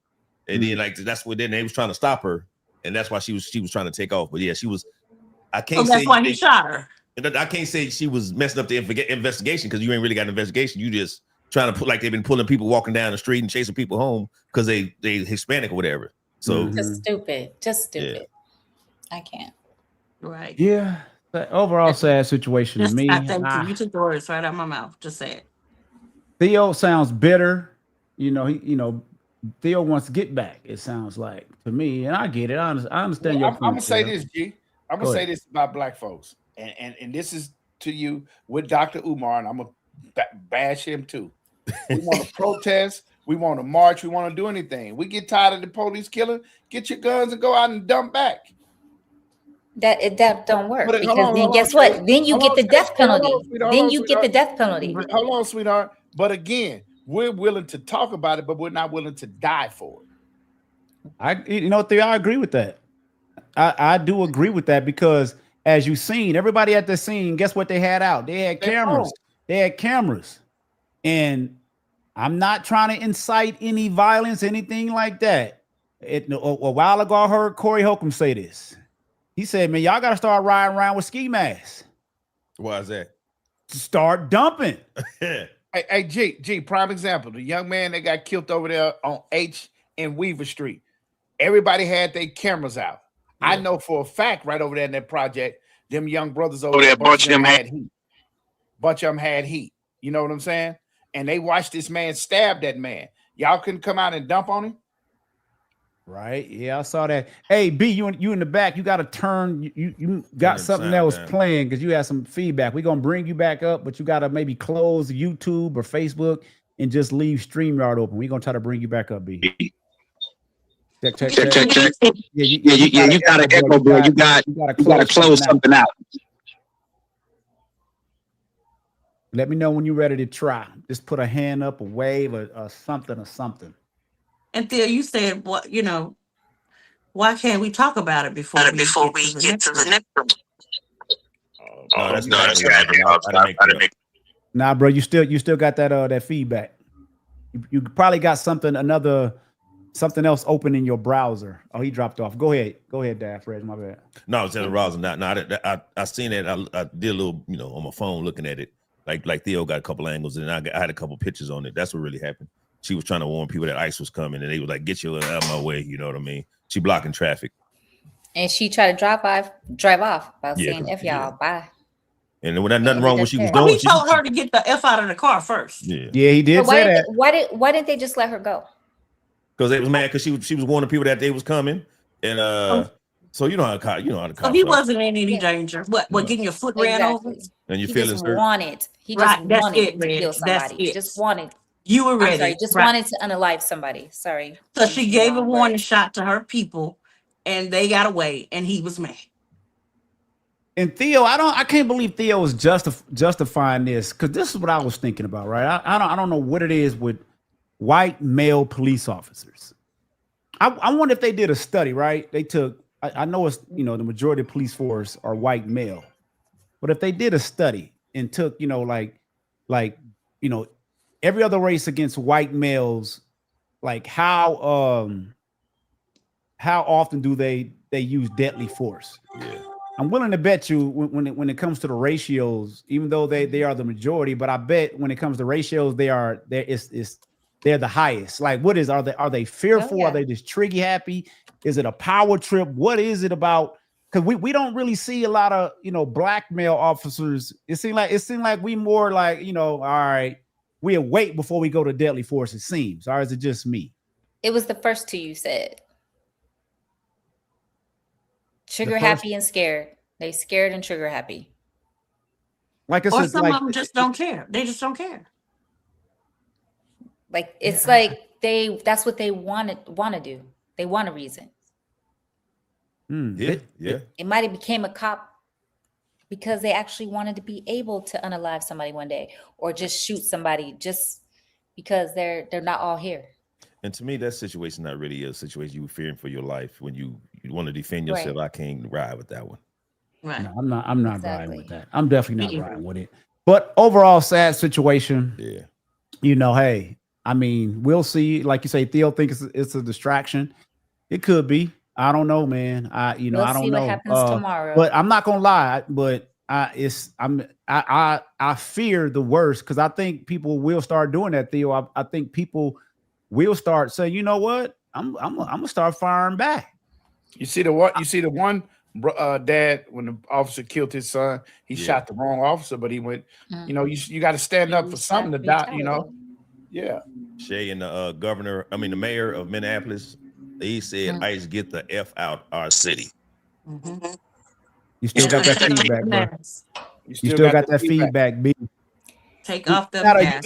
and then that's what then they was trying to stop her, and that's why she was trying to take off. But yeah, she was. I can't. So that's why he shot her. I can't say she was messing up the investigation because you ain't really got an investigation. You just trying to put like they've been pulling people walking down the street and chasing people home because they Hispanic or whatever. So just stupid. Yeah. I can't. Right. Yeah. But overall sad situation to me. I think you took the words right out of my mouth. Just say it. Theo sounds bitter. Theo wants to get back. It sounds like to me, and I get it. I understand your point. I'm gonna say this, G. I'm gonna say this about black folks, and this is to you with Dr. Umar, and I'm gonna bash him too. We want to protest, we want to march, we want to do anything. We get tired of the police killing. Get your guns and go out and dump back. That don't work because then guess what? Then you get the death penalty. Then you get the death penalty. Hold on, sweetheart. But again, we're willing to talk about it, but we're not willing to die for it. Theo, I agree with that. I do agree with that because as you seen, everybody at the scene, guess what they had out? They had cameras. They had cameras. And I'm not trying to incite any violence, anything like that. A while ago, I heard Corey Holcomb say this. He said, man, y'all got to start riding around with ski masks. Why is that? To start dumping. Hey, G, prime example. The young man that got killed over there on H and Weaver Street. Everybody had their cameras out. Yeah. I know for a fact right over there in that project, them young brothers over there, bunch of them had heat. Bunch of them had heat. You know what I'm saying? And they watched this man stab that man. Y'all couldn't come out and dump on him? Right. Yeah, I saw that. Hey, B, you in the back, you got to turn. You got something else playing because you had some feedback. We're going to bring you back up, but you got to maybe close YouTube or Facebook and just leave StreamYard open. We're going to try to bring you back up, B. Check. Yeah, you got to echo, bro. You got to close something out. Let me know when you're ready to try. Just put a hand up, a wave, or something. And Theo, you said, what, why can't we talk about it before we get to the next one? No, that's not. Nah, bro, you still got that feedback. You probably got something else open in your browser. Oh, he dropped off. Go ahead, Dad. Fred, my bad. No, it's in the browser. I seen it. I did a little, on my phone looking at it. Like Theo got a couple angles, and I had a couple pictures on it. That's what really happened. She was trying to warn people that ICE was coming, and they was like, "Get your out of my way." You know what I mean? She blocking traffic. And she tried to drive off by saying, "F y'all, bye." And when nothing wrong, what she was doing, he told her to get the F out of the car first. Yeah, he did say that. Why didn't they just let her go? Because they was mad because she was warning people that they was coming, and so you know how the So he wasn't in any danger. What getting your foot ran over? And you he feel just hurt. wanted. He just wanted to kill somebody. Just wanted. You were ready. Sorry, just wanted to unalive somebody. Sorry. So she gave a warning shot to her people, and they got away, and he was mad. And Theo, I can't believe Theo was justifying this, because this is what I was thinking about, right? I don't know what it is with white male police officers. I wonder if they did a study, right? They took, I know it's, the majority of police force are white male, but if they did a study and took, every other race against white males, like how often do they use deadly force? Yeah. I'm willing to bet you when it comes to the ratios, even though they are the majority, but I bet when it comes to ratios, they're the highest. Like, what are they fearful? Oh, yeah. Are they just trigger happy? Is it a power trip? What is it about? Because we don't really see a lot of black male officers. It seemed like we more like all right, we'll wait before we go to deadly force. It seems, or is it just me? It was the first two you said. Trigger happy and scared. They scared and trigger happy. Like or some of them just don't care. They just don't care. Like it's like that's what they want to do. They want a reason. It might have became a cop because they actually wanted to be able to unalive somebody one day, or just shoot somebody just because they're not all here. And to me, that situation not really a situation you were fearing for your life when you want to defend yourself. Right. I can't ride with that one. Right. No, I'm not riding with that. I'm definitely not riding with it. But overall, sad situation. Yeah. Hey, I mean, we'll see. Like you say, Theo thinks it's a distraction. It could be. I don't know, man. I don't know. See what happens tomorrow. But I'm not gonna lie. But I fear the worst, because I think people will start doing that, Theo. I think people will start saying, you know what? I'm gonna start firing back. You see the one dad, when the officer killed his son, he shot the wrong officer, but he went. You got to stand up for something to die. Yeah. Shay and the mayor of Minneapolis, he said, "ICE get the F out our city." Mm-hmm. You still got that feedback, bro. You still got that feedback, B. Take off the mask.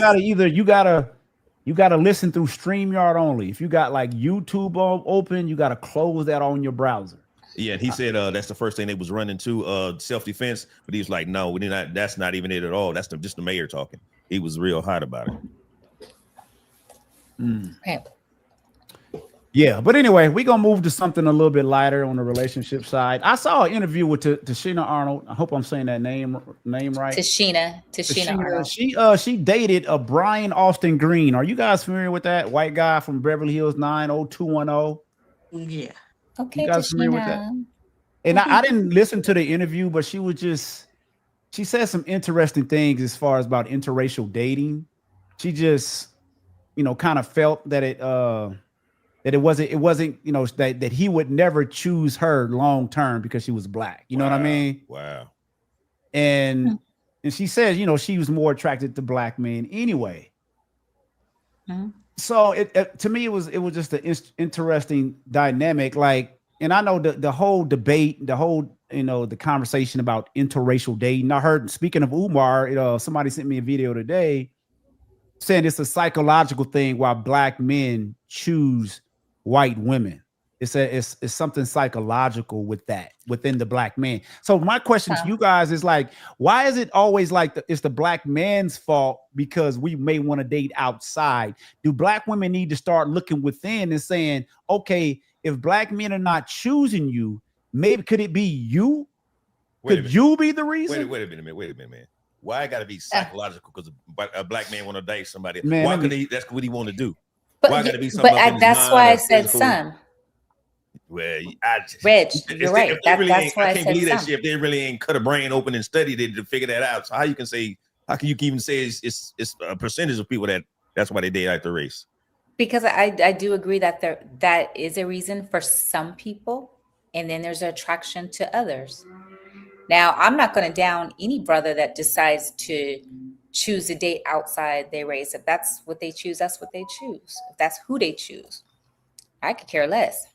You gotta listen through StreamYard only. If you got like YouTube open, you gotta close that on your browser. Yeah, and he said that's the first thing they was running to self-defense, but he was like, "No, we did not. That's not even it at all. That's just the mayor talking." He was real hot about it. Okay. Yeah, but anyway, we're gonna move to something a little bit lighter on the relationship side. I saw an interview with Tichina Arnold. I hope I'm saying that name right. Tichina Arnold. She dated a Brian Austin Green. Are you guys familiar with that white guy from Beverly Hills 90210? Yeah. Okay, You guys familiar with that? Tichina. And I didn't listen to the interview, but she said some interesting things as far as about interracial dating. She just, kind of felt that it wasn't, that he would never choose her long term because she was black. You know what I mean? Wow. And she says, she was more attracted to black men anyway. So to me, it was just an interesting dynamic. Like, and I know the whole debate, the whole, the conversation about interracial dating. I heard, speaking of Umar, somebody sent me a video today saying it's a psychological thing why black men choose white women. It's something psychological with that within the black man. So my question to you guys is like, why is it always like it's the black man's fault because we may want to date outside? Do black women need to start looking within and saying, okay, if black men are not choosing you, maybe could it be you? Could you be the reason? Wait a minute, man. Why it got to be psychological? Because a black man want to date somebody. Man, why could he? That's what he want to do. But, why got to be something? But that's why I said some. Well, Reg, you're right. That's why I can't believe that shit. If they really ain't cut a brain open and studied it to figure that out. So how can you even say it's a percentage of people that's why they date out the race? Because I do agree that that is a reason for some people, and then there's an attraction to others. Now, I'm not going to down any brother that decides to choose a date outside their race. If that's what they choose, that's what they choose. If that's who they choose, I could care less.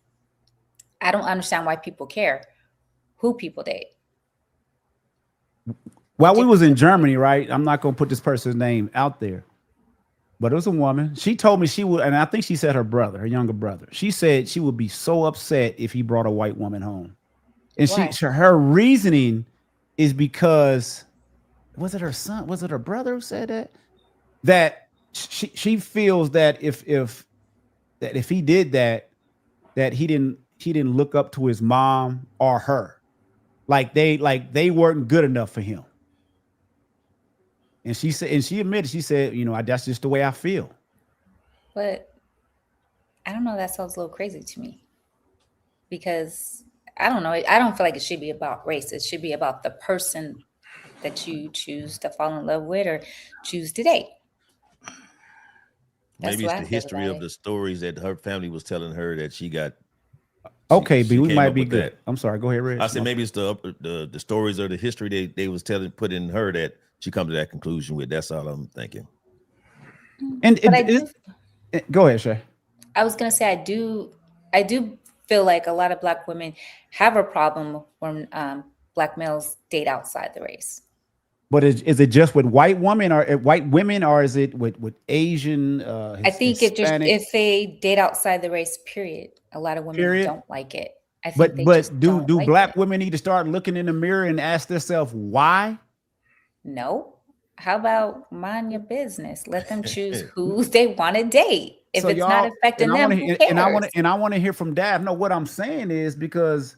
I don't understand why people care who people date. While we was in Germany, right? I'm not going to put this person's name out there, but it was a woman. She told me she would, and I think she said her younger brother. She said she would be so upset if he brought a white woman home. And her reasoning is because, was it her son? Was it her brother who said that? That she feels that if he did that he didn't look up to his mom or her, like they weren't good enough for him. And she said, and she admitted, she said, that's just the way I feel. But I don't know. That sounds a little crazy to me, because I don't know. I don't feel like it should be about race. It should be about the person that you choose to fall in love with or choose to date. Maybe it's the history of the stories that her family was telling her that she got. Okay, B, we might be good. That. I'm sorry. Go ahead, Rich. I said maybe it's the stories or the history they was put in her that she come to that conclusion with. That's all I'm thinking. And go ahead, Shay. I was gonna say I do feel like a lot of black women have a problem when black males date outside the race. But is it just with white women, or is it with Asian? I think if they date outside the race, period. A lot of women don't like it. I think but do black women need to start looking in the mirror and ask themselves why? No. How about mind your business? Let them choose who they want to date. If it's not affecting them, who cares? And I want to hear from Dad. No, what I'm saying is because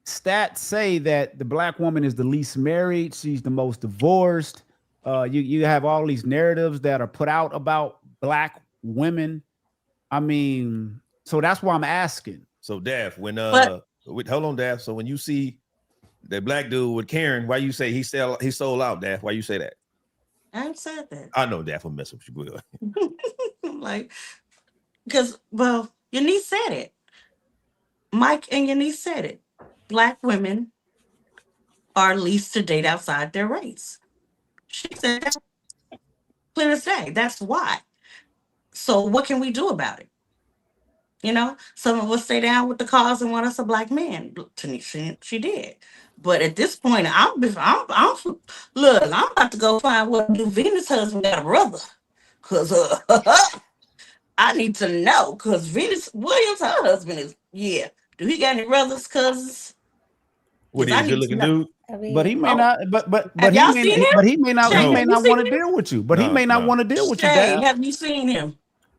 stats say that the black woman is the least married. She's the most divorced. You have all these narratives that are put out about black women. I mean, so that's why I'm asking. So Daph, hold on, Daph. So when you see that black dude with Karen, why you say he sold out, Daph? Why you say that? I haven't said that. I know Daph will mess with you. Like, because, well, your niece said it. Mike and your niece said it. Black women are least to date outside their race. She said that clear as day. That's why. So what can we do about it? Some of us stay down with the cause and want us a black man. Tanisha, she did. But at this point, I'm about to go find what new Venus husband got a brother. Because I need to know. Because Venus Williams, her husband is, do he got any brothers, cousins? What is good looking dude? But he may not. But he may not want to deal with you. But he may not want to deal with you. Have you seen him?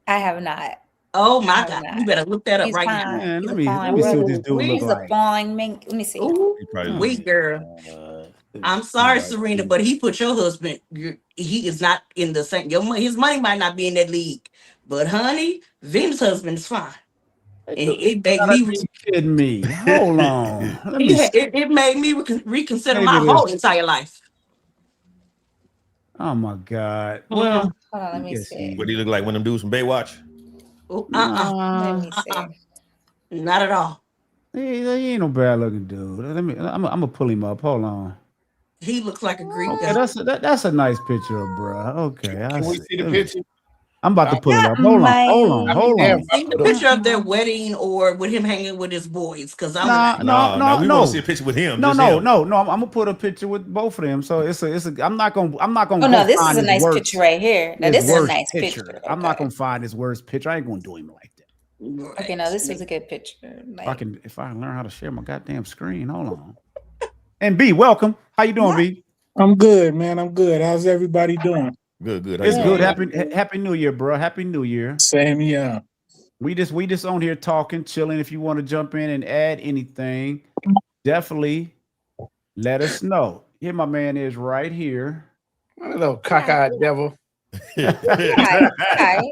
I have not. Oh my No, God! not. You better look that up He's right now. fine. Man, He's let a me fine see what brother. this dude look He's a like. fine man. Let me see. Ooh, He probably wait, girl. I'm sorry, Serena, but he put your husband. He is not in the same. His money might not be in that league, but honey, Vince's husband is fine. And it made me. You kidding me? Hold on. Let me see. It made me reconsider Maybe my it whole is. entire life. Oh my God. Well, Hold on, let me yes, see. What do you look like? One of them dudes from Baywatch? Oh, Let me see. not at all. he ain't no bad looking dude. I'm gonna pull him up. Hold on. He looks like a Greek. Okay, that's a nice picture, bro. Okay, I Can we see the picture? I'm about to pull it up. Not Hold on, my- hold on, I mean, hold damn, on. See the picture of their wedding or with him hanging with his boys, because I'm No, We want to see a picture with him. No, just no, him. no, no. I'm gonna put a picture with both of them. So it's a. I'm not gonna. Oh go no, this is find a his nice worst- picture right here. Now his this is a worst nice picture. I'm not Okay. gonna find his worst picture. I ain't gonna do him like that. Okay, no, this is a good picture. Like, If I can learn how to share my goddamn screen, hold on. And B, welcome. How you doing, B? I'm good, man. I'm good. How's everybody doing? Good. How It's you good. doing? Happy New Year, bro. Happy New Year. Same here. We just on here talking, chilling. If you want to jump in and add anything, definitely let us know. Here, my man is right here. One little cockeyed devil. okay.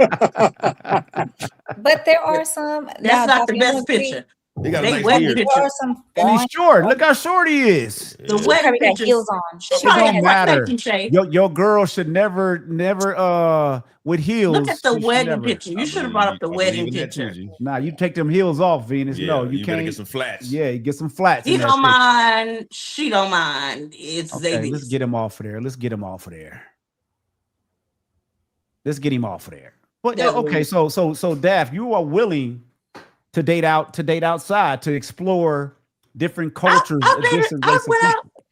But there are some. That's not the best picture. He got a They nice wedding beard. There picture. are some. And he's short. Look how short he is. The Yeah. wedding Probably got pictures. heels on. She It probably don't had matter. thank you, Shay. Your girl should never with heels. Look at the she should wedding never. picture. You I should have believe brought you- up the I wedding believe in that too, picture. G. Nah, you take them heels off, Venus. Yeah, No, you you better can't. get some flats. Yeah, you get some flats. He in that don't picture. mind. She don't mind. It's Okay, they. let's get him off of there. Let's get him off of there. Let's get him off of there. But That okay, so Daff, you are willing to date outside to explore different cultures, different races of people.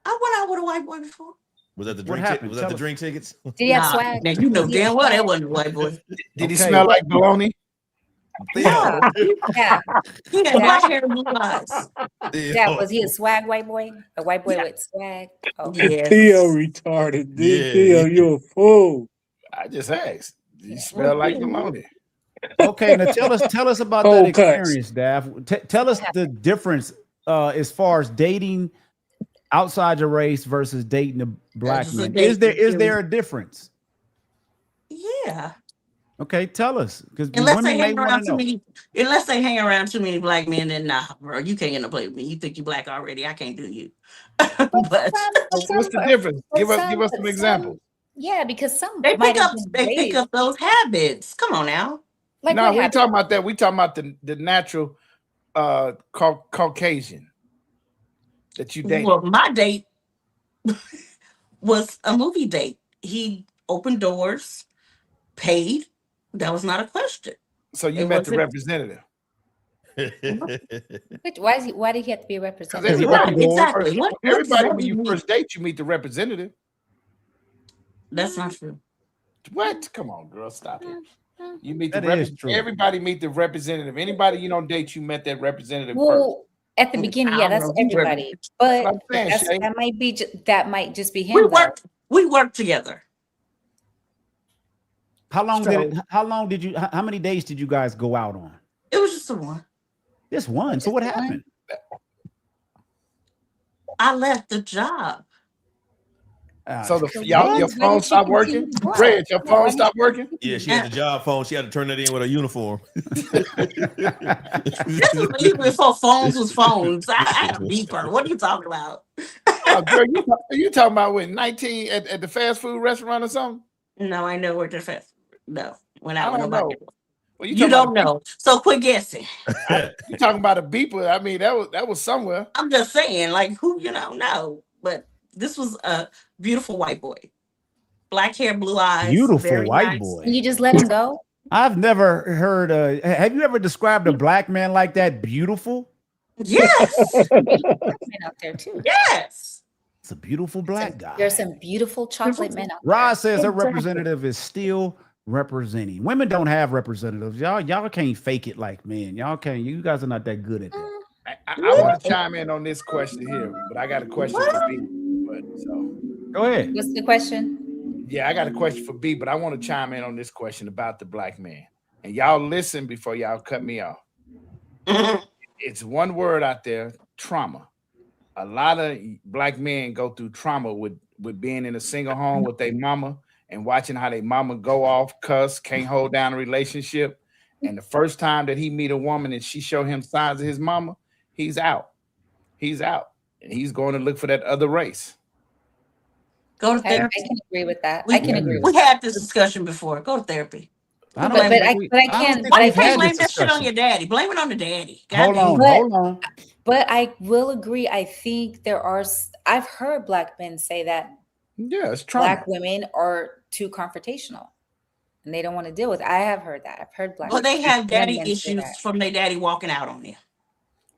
I went out with a white boy before. Was that the What drink? happened? Was that Tell the us. drink tickets? Did he have swag? Now you know Did he have damn well that swag? wasn't a white boy. Did he Okay. smell like bologna? Yeah. Yeah. He had black hair and blue eyes. Yeah. Was he a swag white boy? A white boy with swag? Oh. Yes. Theo retarded, dude. Yeah. Theo, you're a fool. I just asked. Did he smell like bologna? Okay, now tell us about Cold that cuts. experience, Daff. Tell us the difference as far as dating outside your race versus dating a black Versus a man. date Is with there a difference? Yeah. Okay, tell us, because Unless women they may hang want around to too know. many, unless they hang around too many black men, then nah, bro, you can't end up playing with me. You think you black already? I can't do you. But What's the difference? Give us some examples. Yeah, because some they might pick have up been raised. those habits. Come on now. Like No, what we ain't happened? talking about that. We talking about the natural Caucasian that you date. Well, my date was a movie date. He opened doors, paid. That was not a question. So you It met the wasn't- representative. Why did he have to be a representative? Everybody, Right, exactly. What everybody does when you that mean? first date, you meet the representative. That's not true. What? Come on, girl, stop it. You meet the That is true. Everybody meet the representative. Anybody you don't date, you met that representative first. Well, at the beginning, yeah, I don't that's know. You everybody. But I'm saying, Shay. that might just be him. We worked together. How many days did you guys go out on? It was just the one. Just one. So what happened? I left the job. So your phone stopped working? Red, your phone stopped working? Yeah, she had the job phone. She had to turn that in with her uniform. This was even before phones was phones. I had a beeper. What are you talking about? Oh, girl, you talking about when 19 at the fast food restaurant or something? No, I know where the fast. No, when I I don't nobody. know. Well, You don't know. So quit guessing. You talking about a beeper? I mean, that was somewhere. I'm just saying, like who no. But this was a beautiful white boy, black hair, blue eyes, Beautiful very white nice. boy. You just let him go? I've never heard. Have you ever described a black man like that? Beautiful. Yes. Men out there too. Yes. It's a beautiful black guy. There's some beautiful chocolate men out there. Rod says her Exactly. representative is still representing. Women don't have representatives. Y'all can't fake it like men. Y'all can't. You guys are not that good at that. I want to chime in on this question here, but I got a question for B. Go ahead. What's the question? Yeah, I got a question for B, but I want to chime in on this question about the black man. and y'all listen before y'all cut me off. It's one word out there: trauma. A lot of black men go through trauma with being in a single home with their mama and watching how their mama go off, cuss, can't hold down a relationship. And the first time that he meet a woman and she show him signs of his mama, he's out. He's out. And he's going to look for that other race. Go to I therapy. can agree with that. We, I can agree we with had this discussion before. Go to therapy. I but don't I think can't. think But I we've Can't had can't. blame this that shit on discussion. your daddy. Blame it on the daddy. Hold Goddamn. on, But hold on. but I will agree. I think I've heard black men say that Yeah, it's trauma. black women are too confrontational and they don't want to deal with it. I have heard that. I've heard black Well, they have daddy men say issues that. from their daddy walking out on them.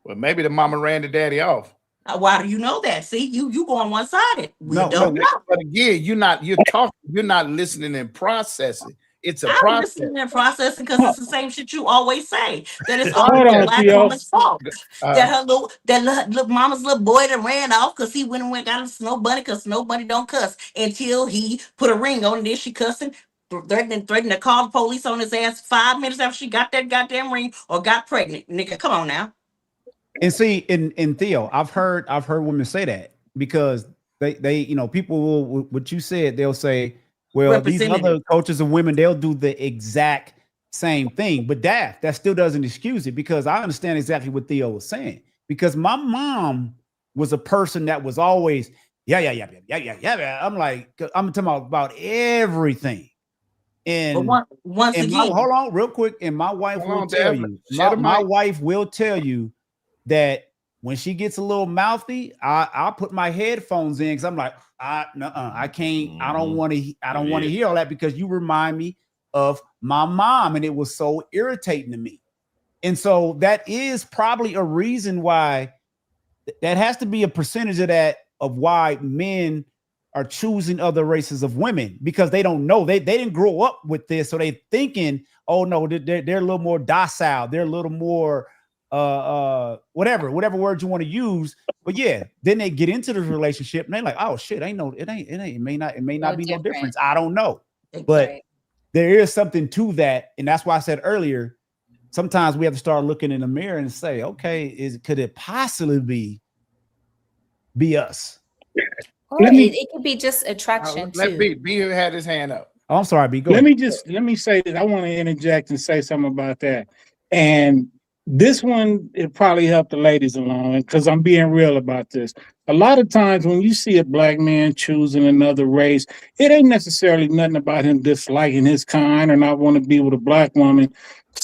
Well, maybe the mama ran the daddy off. Why do you know that? See, you go on one sided. We No, don't know. But again, you're not listening and processing. It's a I'm process. listening and processing because it's the same shit you always say. That it's Hold always the on, black Theo. woman's fault. Uh, That her little mama's little boy that ran off because he went and got a snow bunny because snow bunny don't cuss until he put a ring on and then she cussing, threatening to call the police on his ass 5 minutes after she got that goddamn ring or got pregnant. Nigga, come on now. And see, in Theo, I've heard women say that because they people will, what you said, they'll say, well, these other Representative. coaches of women, they'll do the exact same thing. But that still doesn't excuse it, because I understand exactly what Theo was saying. Because my mom was a person that was always, yeah. I'm like, I'm talking about everything. And But once again, hold on real quick. And my wife Hold will on, tell Devin. you, Shut my the mic. wife will tell you that when she gets a little mouthy, I'll put my headphones in because I'm like, I can't, I don't want to hear all that, because you remind me of my mom, and it was so irritating to me. And so that is probably a reason why that has to be a percentage of that, of why men are choosing other races of women, because they don't know, they didn't grow up with this, so they thinking, oh no, they're a little more docile, they're a little more whatever word you want to use. But yeah, then they get into the relationship and they're like, oh shit, it may not No be no different. difference, I don't know. But Right. there is something to that, and that's why I said earlier, sometimes we have to start looking in the mirror and say, okay, could it possibly be us? Or it could be just attraction let too. B had his hand up. Oh, I'm sorry, B. Go Let ahead. let me say that I want to interject and say something about that. And this one, it probably helped the ladies along, because I'm being real about this. A lot of times when you see a black man choosing another race, it ain't necessarily nothing about him disliking his kind or not want to be with a black woman.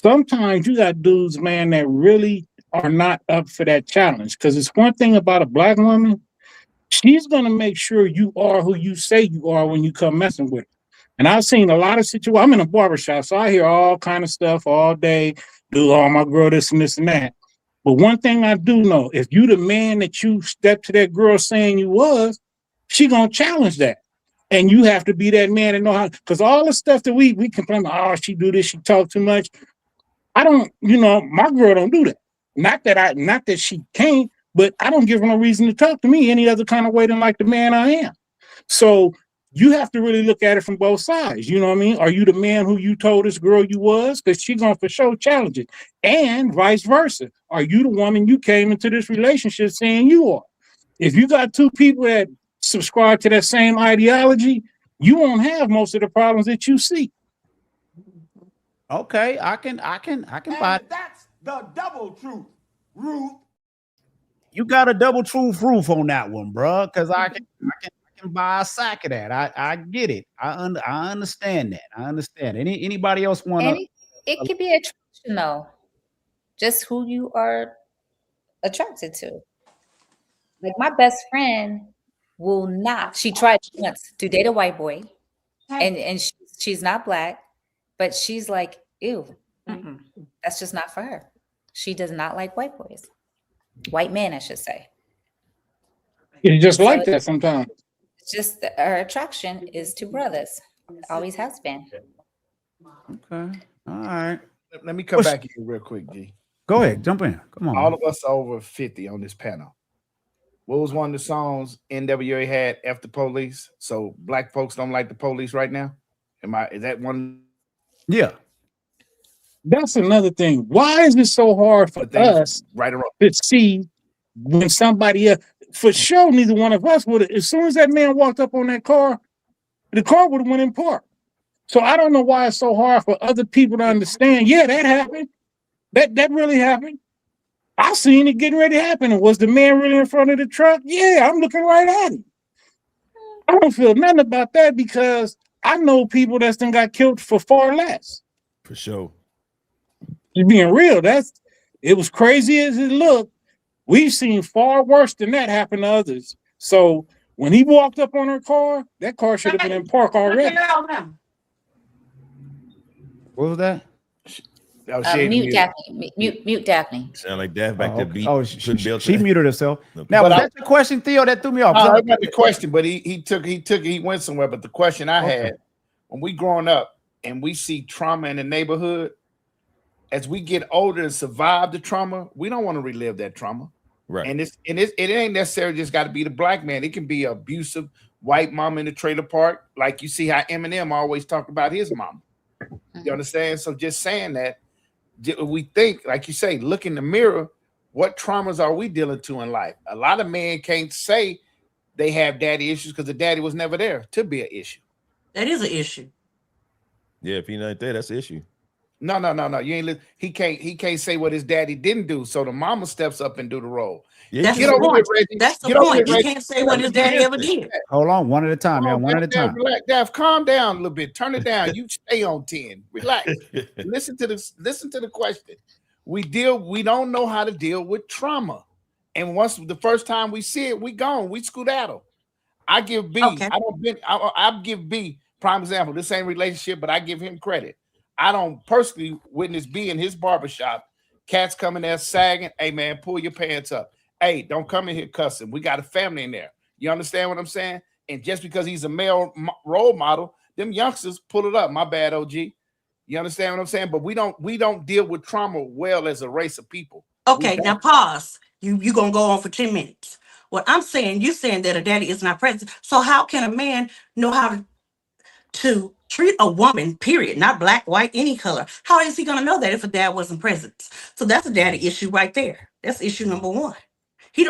Sometimes you got dudes, man, that really are not up for that challenge. Because it's one thing about a black woman, she's going to make sure you are who you say you are when you come messing with her. And I've seen a lot of situations. I'm in a barbershop, so I hear all kind of stuff all day. Do all my girl this and this and that. But one thing I do know, if you the man that you stepped to that girl saying you was, she gonna challenge that. And you have to be that man and know how, because all the stuff that we complain about, oh, she do this, she talk too much. I don't, my girl don't do that. Not that she can't, but I don't give her no reason to talk to me any other kind of way than like the man I am. So you have to really look at it from both sides. You know what I mean? Are you the man who you told this girl you was? Because she's gonna for sure challenge it. And vice versa. Are you the woman you came into this relationship saying you are? If you got two people that subscribe to that same ideology, you won't have most of the problems that you see. Okay, I can buy it. That's the double truth, Ruth. You got a double truth roof on that one, bro. Because I can buy a sack of that. I get it. I understand that. I understand. Anybody else want And to? it could be attraction though. Just who you are attracted to. Like my best friend will not. She tried once to date a white boy, and she's not black, but she's like, ew, that's just not for her. She does not like white boys, white men, I should say. It's just So like that sometimes. it's just her attraction is to brothers. It always has been. Okay, all right. Let me come back here real quick, G. Go ahead, jump in. Come on. All of us are over 50 on this panel. What was one of the songs NWA had, F the Police? So black folks don't like the police right now? Is that one? Yeah. That's another thing. Why is it so hard for us right around to see when somebody else? For sure, neither one of us would have. As soon as that man walked up on that car, the car would have went in park. So I don't know why it's so hard for other people to understand. Yeah, that happened. That really happened. I seen it getting ready to happen. And was the man really in front of the truck? Yeah, I'm looking right at him. I don't feel nothing about that because I know people that's done got killed for far less. For sure. Just being real, it was crazy as it looked. We've seen far worse than that happen to others. So when he walked up on her car, that car should have been in park already. What was that? Mute Daphne. Mute Daphne. Sound like Daphne back there beat. Oh, she muted herself. No. Now, But was that the question, Theo? That threw me off. I got the question, but he went somewhere. But the question I had, when we growing up and we see trauma in the neighborhood, as we get older and survive the trauma, we don't want to relive that trauma. Right. And it ain't necessarily just got to be the black man. It can be an abusive white mom in the trailer park. Like you see how Eminem always talked about his mom. You understand? So just saying that, we think, like you say, look in the mirror, what traumas are we dealing to in life? A lot of men can't say they have daddy issues because the daddy was never there to be an issue. That is an issue. Yeah, if he's not there, that's the issue. No. You ain't. He can't say what his daddy didn't do. So the mama steps up and do the role. Yeah, That's Get the over point. here, Reggie. That's the Get over point. here, You Reggie. can't say what his daddy ever did. Hold on, one at a time, man. One at a time. Relax, Daph, calm down a little bit. Turn it down. You stay on 10. Relax. Listen to the question. We don't know how to deal with trauma. And once the first time we see it, we gone. We skedaddle. I give B. Okay. I give B prime example. This ain't relationship, but I give him credit. I don't personally witness B in his barbershop. Cats coming there sagging. Hey man, pull your pants up. Hey, don't come in here cussing. We got a family in there. You understand what I'm saying? And just because he's a male role model, them youngsters pull it up. My bad, OG. You understand what I'm saying? But we don't deal with trauma well as a race of people. Okay, now pause. You gonna go on for 10 minutes. What I'm saying, you're saying that a daddy is not present. So how can a man know how to treat a woman, period, not black, white, any color? How is he gonna know that if a dad wasn't present? So that's a daddy issue right there. That's issue number one. He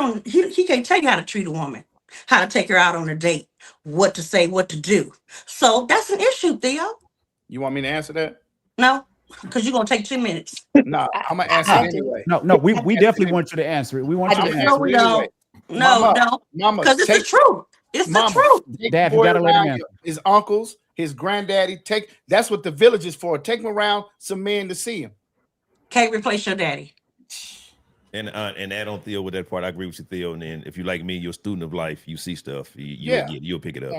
can't tell you how to treat a woman, how to take her out on a date, what to say, what to do. So that's an issue, Theo. You want me to answer that? No, because you're gonna take 10 minutes. No, I'm gonna answer it anyway. No, we definitely want you to answer it. We want you to No, answer we it. don't. No, Mama, because it's the truth. It's the truth. Dad, you gotta let him answer. His uncles, his granddaddy. That's what the village is for. Take him around some men to see him. Can't replace your daddy. And add on Theo with that part. I agree with you, Theo. And then if you like me, you're a student of life. You see stuff. You'll pick it up.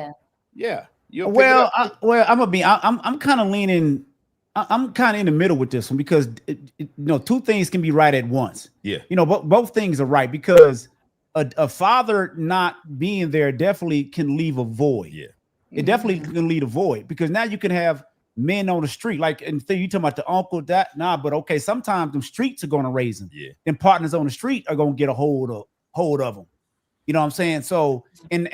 Yeah. I'm kind of leaning. I'm kind of in the middle with this one because two things can be right at once. Yeah. Both things are right because a father not being there definitely can leave a void. Yeah. It definitely can leave a void because now you can have men on the street, like, and you talking about the uncle but okay, sometimes them streets are going to raise them. Yeah. Then partners on the street are going to get a hold of them. You know what I'm saying? So, and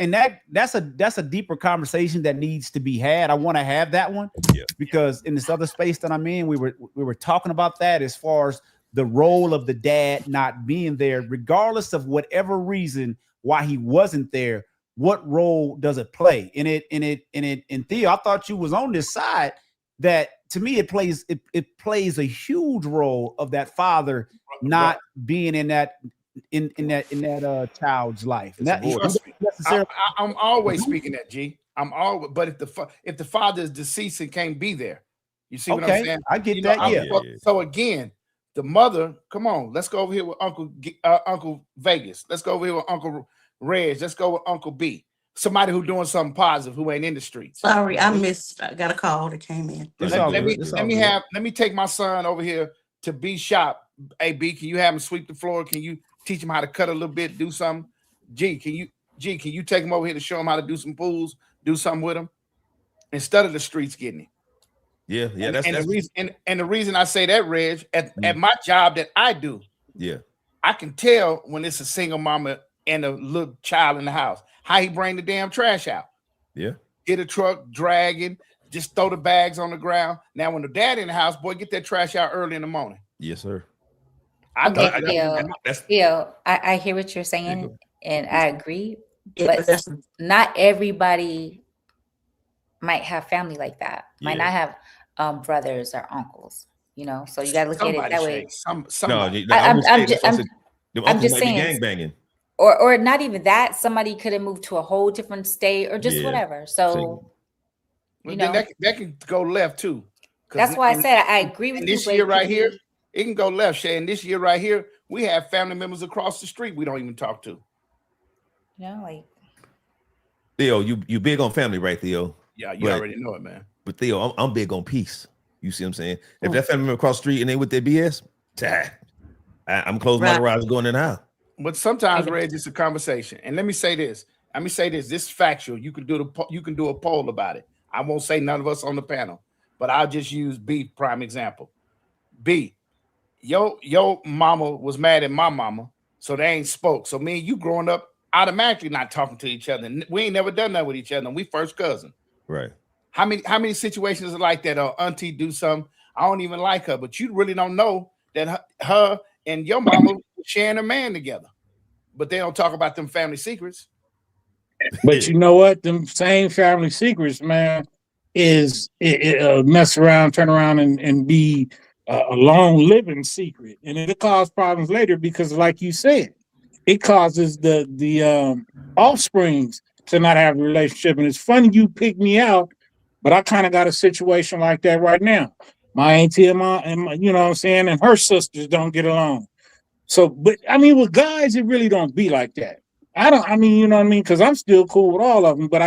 that's a deeper conversation that needs to be had. I want to have that one because in this other space that I'm in, we were talking about that as far as the role of the dad not being there, regardless of whatever reason why he wasn't there. What role does it play? And Theo, I thought you was on this side that to me it plays a huge role of that father not being in that child's life. I'm always speaking that, G. But if the father is deceased and can't be there, you see what I'm saying? I get that. So again, the mother, come on, let's go over here with Uncle Vegas. Let's go over here with Uncle Reg. Let's go with Uncle B. Somebody who doing something positive, who ain't in the streets. Sorry, I got a call that came in. Let me take my son over here to B shop. Hey B, can you have him sweep the floor? Can you teach him how to cut a little bit, do something? G, can you take him over here to show him how to do some pools, do something with him? Instead of the streets getting it. Yeah. The reason I say that, Reg, at my job that I do, I can tell when it's a single mama and a little child in the house. How he bring the damn trash out. Yeah. Get a truck dragging, just throw the bags on the ground. Now, when the dad in the house, boy, get that trash out early in the morning. Yes, sir. Theo, I hear what you're saying, and I agree. Yeah, but not everybody might have family like that. Might not have brothers or uncles. You know, so you got to look at it that way. I'm just saying, gang banging. Or not even that. Somebody could have moved to a whole different state or just whatever. So, you know, that can go left too. That's why I said I agree with you. This year right here, it can go left, Shay. And this year right here, we have family members across the street we don't even talk to. You know, like Theo, you big on family, right, Theo? Yeah, you already know it, man. But Theo, I'm big on peace. You see what I'm saying? If that family member across the street and they with their BS, I'm closing my garage going in the house. But sometimes, Reg, it's a conversation. And let me say this. This is factual. You can do a poll about it. I won't say none of us on the panel, but I'll just use B prime example. B, your mama was mad at my mama, so they ain't spoke. So me and you growing up automatically not talking to each other. We ain't never done that with each other. And we first cousin. Right. How many situations are like that? Auntie do something. I don't even like her, but you really don't know that her and your mama sharing a man together. But they don't talk about them family secrets. But you know what? Them same family secrets, man, is mess around, turn around, and be a long living secret, and it'll cause problems later because, like you said, it causes the offsprings to not have a relationship. And it's funny you pick me out, but I kind of got a situation like that right now. My auntie and my, you know what I'm saying, and her sisters don't get along. So, but I mean, with guys, it really don't be like that. You know what I mean? Because I'm still cool with all of them, but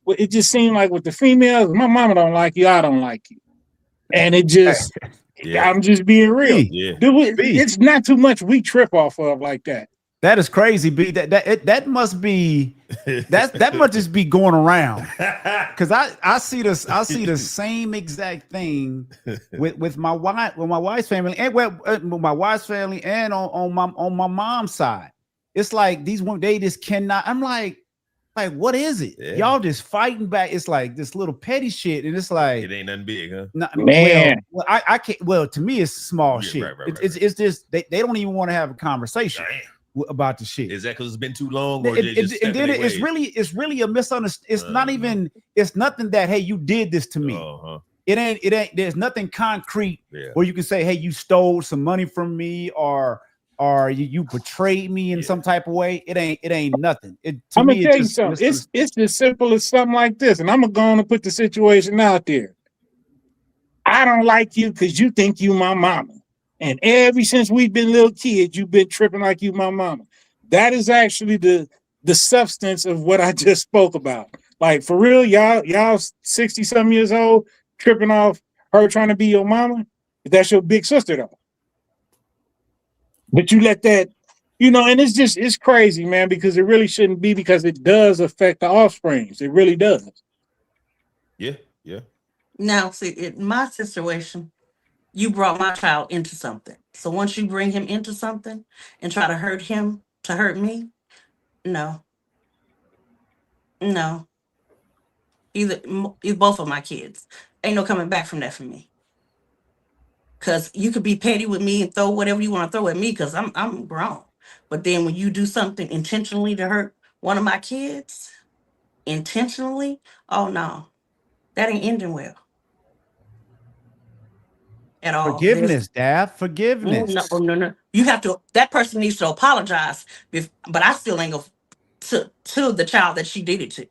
it just seemed like with the females, my mama don't like you, I don't like you. And it just, I'm just being real. It's not too much we trip off of like that. That is crazy, B. That must be that must just be going around. Cause I see the same exact thing with my wife's family and with my wife's family and on my mom's side. It's like these women, they just cannot. I'm like, what is it? Yeah. Y'all just fighting back. It's like this little petty shit, and it's like it ain't nothing big, huh? Man, I can't. Well, to me, it's small shit. Right. It's just they don't even want to have a conversation about the shit. Is that because it's been too long, or it's really a misunderstanding. It's not even. It's nothing that hey, you did this to me. It ain't. There's nothing concrete where you can say hey, you stole some money from me or you betrayed me in some type of way. It ain't nothing. I'm gonna tell you something. It's as simple as something like this, and I'm gonna go on and put the situation out there. I don't like you because you think you my mama, and ever since we've been little kids, you've been tripping like you my mama. That is actually the substance of what I just spoke about. Like for real, y'all 60-something years old tripping off her trying to be your mama. That's your big sister though. But you let that, you know, and it's crazy, man, because it really shouldn't be, because it does affect the offsprings. It really does. Yeah. Now, see, in my situation, you brought my child into something. So once you bring him into something and try to hurt him to hurt me, no. Either both of my kids. Ain't no coming back from that for me. Because you could be petty with me and throw whatever you want to throw at me because I'm grown. But then when you do something intentionally to hurt one of my kids, intentionally, oh no, that ain't ending well. At all. Forgiveness, Dad. Forgiveness. No. You have to, that person needs to apologize, but I still ain't go to the child that she did it to.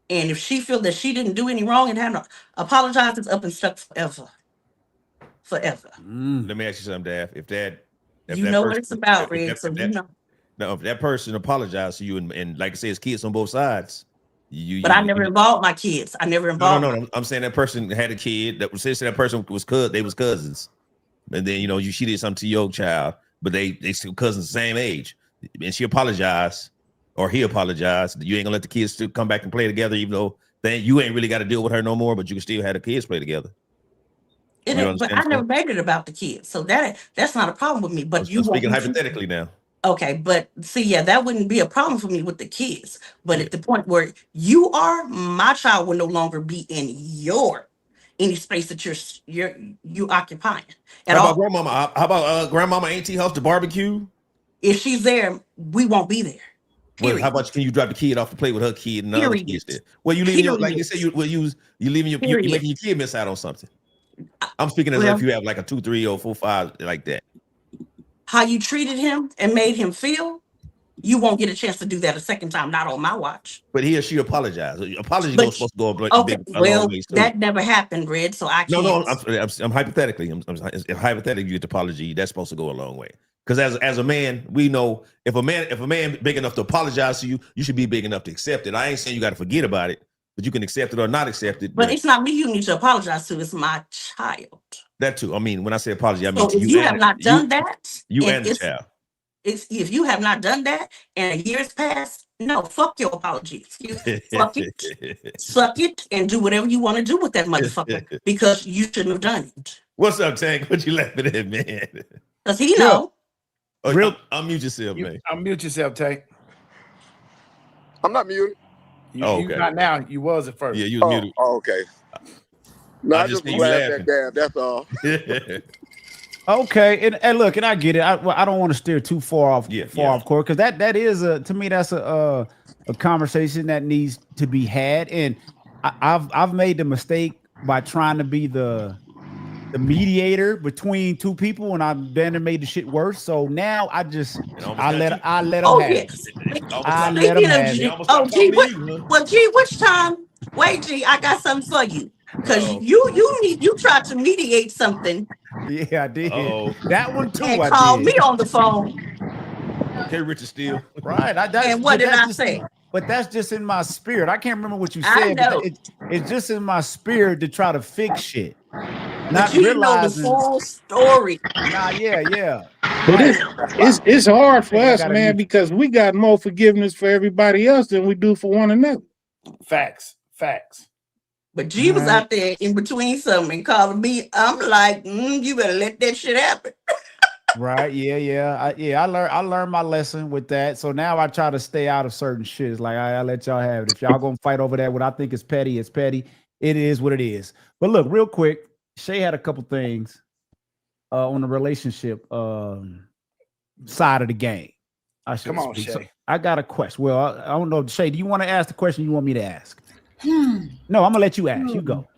And if she feel that she didn't do any wrong and have to apologize, it's up and stuck forever. Let me ask you something, Daph. If that what it's about, Red. So you know. Now, if that person apologized to you and like I say, it's kids on both sides. I never involved my kids. I never involved. No. I'm saying that person had a kid that was that person was they was cousins, and then she did something to your child, but they still cousins the same age, and she apologized or he apologized. You ain't gonna let the kids still come back and play together, even though you ain't really got to deal with her no more, but you can still have the kids play together. But I never made it about the kids, so that's not a problem with me. But I'm speaking hypothetically now. Okay, but see, yeah, that wouldn't be a problem for me with the kids. But at the point where you are, my child will no longer be in any space that you occupying at How about all. grandmama? How about grandmama auntie house to barbecue? If she's there, we won't be there. Well, Period. how about can you drop the kid off to play with her kid and the other kids there? Well, you leaving your like they say you leaving you making your kid miss out on something. I'm speaking as if you have like a 2, 3, or 4, 5 like that. How you treated him and made him feel, you won't get a chance to do that a second time, not on my watch. But he or she apologized. Apology goes supposed to go a Okay, long ways too. that never happened, Red. So I can't. No, I'm hypothetically. I'm hypothetically, you get the apology. That's supposed to go a long way. Because as a man, we know if a man big enough to apologize to you, you should be big enough to accept it. I ain't saying you got to forget about it, but you can accept it or not accept it. But it's not me you need to apologize to. It's my child. That too. I mean, when I say apology, I mean so to if you. You have not done that. You and the child. If you have not done that and a year's passed, no, fuck your apology. Fuck it, suck it, and do whatever you want to do with that motherfucker because you shouldn't have done it. What's up, Tank? What you laughing at, man? Because he know. Oh, real, unmute yourself, man. Unmute yourself, Tank. I'm not muted. You not now. You was at first. Yeah, you was muted. Oh, okay. No, I just laughed at Gab. That's all. Okay, and look, and I get it. I don't want to steer too far off course because that is to me that's a conversation that needs to be had, and I've made the mistake by trying to be the mediator between two people, and I've then made the shit worse. So now I let them have it. I let them have it. Oh, G, which time? Wait, G, I got something for you. Because you tried to mediate something. Yeah, I did. That one too. And called me on the phone. Okay, Richard Steele. Right. And what did I say? But that's just in my spirit. I can't remember what you said. But it's just in my spirit to try to fix shit. Not you realizing know the full story. Yeah. But it's hard for us, man, because we got more forgiveness for everybody else than we do for one another. Facts. But G was out there in between something and calling me. I'm like, you better let that shit happen. Right. Yeah. I learned my lesson with that. So now I try to stay out of certain shit. It's like I let y'all have it. If y'all gonna fight over that, what I think is petty, it's petty. It is what it is. But look, real quick, Shay had a couple things on the relationship side of the game. Come on, Shay. So I got a question. Well, I don't know, Shay. Do you want to ask the question you want me to ask? No, I'm gonna let you ask. You go.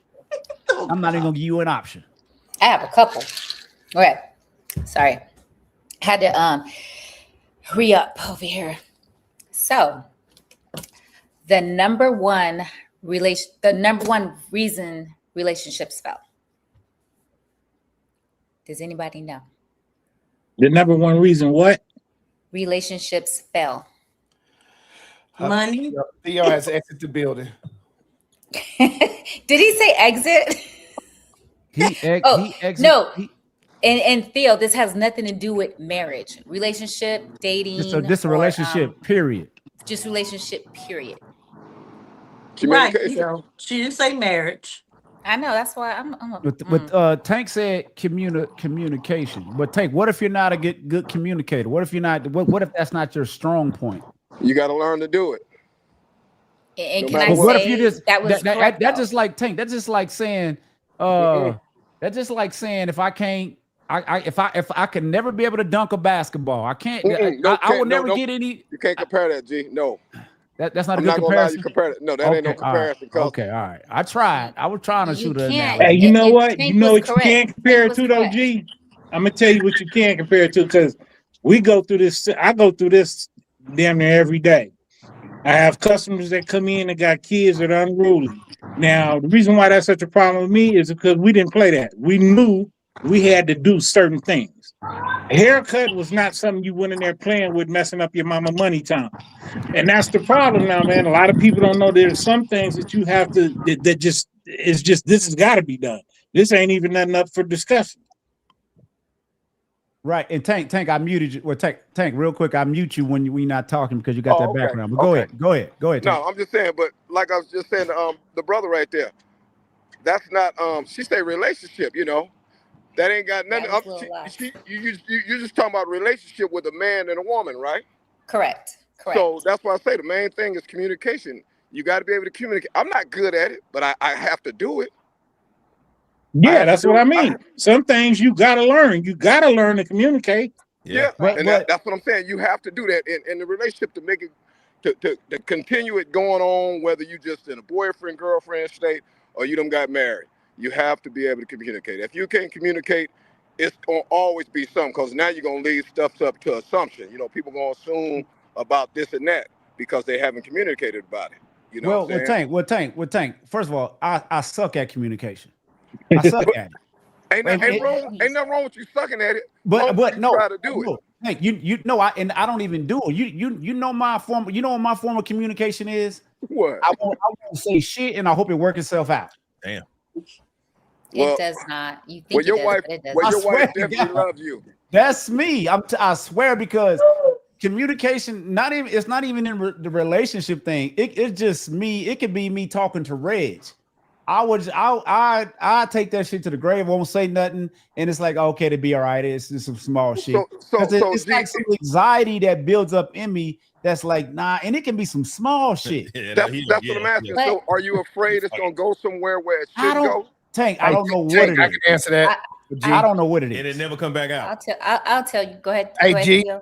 I'm not even gonna give you an option. I have a couple. Okay. Sorry. Had to re-up over here. So the number one reason relationships fail. Does anybody know? The number one reason what? Relationships fail. Money. Theo has exited the building. Did he say exit? No. And Theo, this has nothing to do with marriage, relationship, dating. Just a relationship, period. Just relationship, period. Right. She didn't say marriage. I know. That's why I'm But Tank said communication. But Tank, what if you're not a good communicator? What if you're not? What if that's not your strong point? You got to learn to do it. And can I say if you just that's just like Tank? That's just like saying that's just like saying if I can't. If I can never be able to dunk a basketball, I can't. I will never get any. You can't compare that, G. No. That's not a I'm good not gonna allow comparison. you compare it. No, that ain't no comparison. Okay, all right. I tried. I was trying to shoot an analogy. Hey, you know what? You know what you can't compare it to, though, G? I'm gonna tell you what you can't compare it to, because we go through this. I go through this damn near every day. I have customers that come in that got kids that are unruly. Now, the reason why that's such a problem with me is because we didn't play that. We knew we had to do certain things. A haircut was not something you went in there playing with, messing up your mama money time. And that's the problem now, man. A lot of people don't know there's some things that you have to, this has got to be done. This ain't even nothing up for discussion. Right. And Tank, I muted you. Well, Tank, real quick, I mute you when we're not talking because you got that background. But go ahead. Tank. No, I'm just saying, but like I was just saying, the brother right there, that's not, she say relationship, you know. That ain't got nothing. That was a little loud. You just talking about relationship with a man and a woman, right? Correct. So that's why I say the main thing is communication. You got to be able to communicate. I'm not good at it, but I have to do it. Yeah, that's what I mean. Some things you got to learn. You got to learn to communicate. Yeah, and that's what I'm saying. You have to do that in the relationship to make it to continue it going on, whether you just in a boyfriend girlfriend state or you done got married. You have to be able to communicate. If you can't communicate, it's gonna always be something, because now you're gonna leave stuff up to assumption. You know, people gonna assume about this and that because they haven't communicated about it. You know, Tank. First of all, I suck at communication. I suck at it. Ain't nothing wrong with you sucking at it. But no, try to do it. Hey, you know, I don't even do it. You know my form. You know what my form of communication is? What? I won't say shit, and I hope it works itself out. Damn. It does not. You think your wife definitely loves you. That's me. I swear, because communication, it's not even in the relationship thing. It's just me. It could be me talking to Reg. I take that shit to the grave. Won't say nothing, and it's like, okay, to be all right. It's just some small shit. It's like some anxiety that builds up in me. That's like, nah, and it can be some small shit. That's what I'm asking. So, are you afraid it's gonna go somewhere where it should go? Tank, I don't know what it is. I can answer that. I don't know what it is. And it never come back out. I'll tell you. Go ahead. Hey, go G. ahead,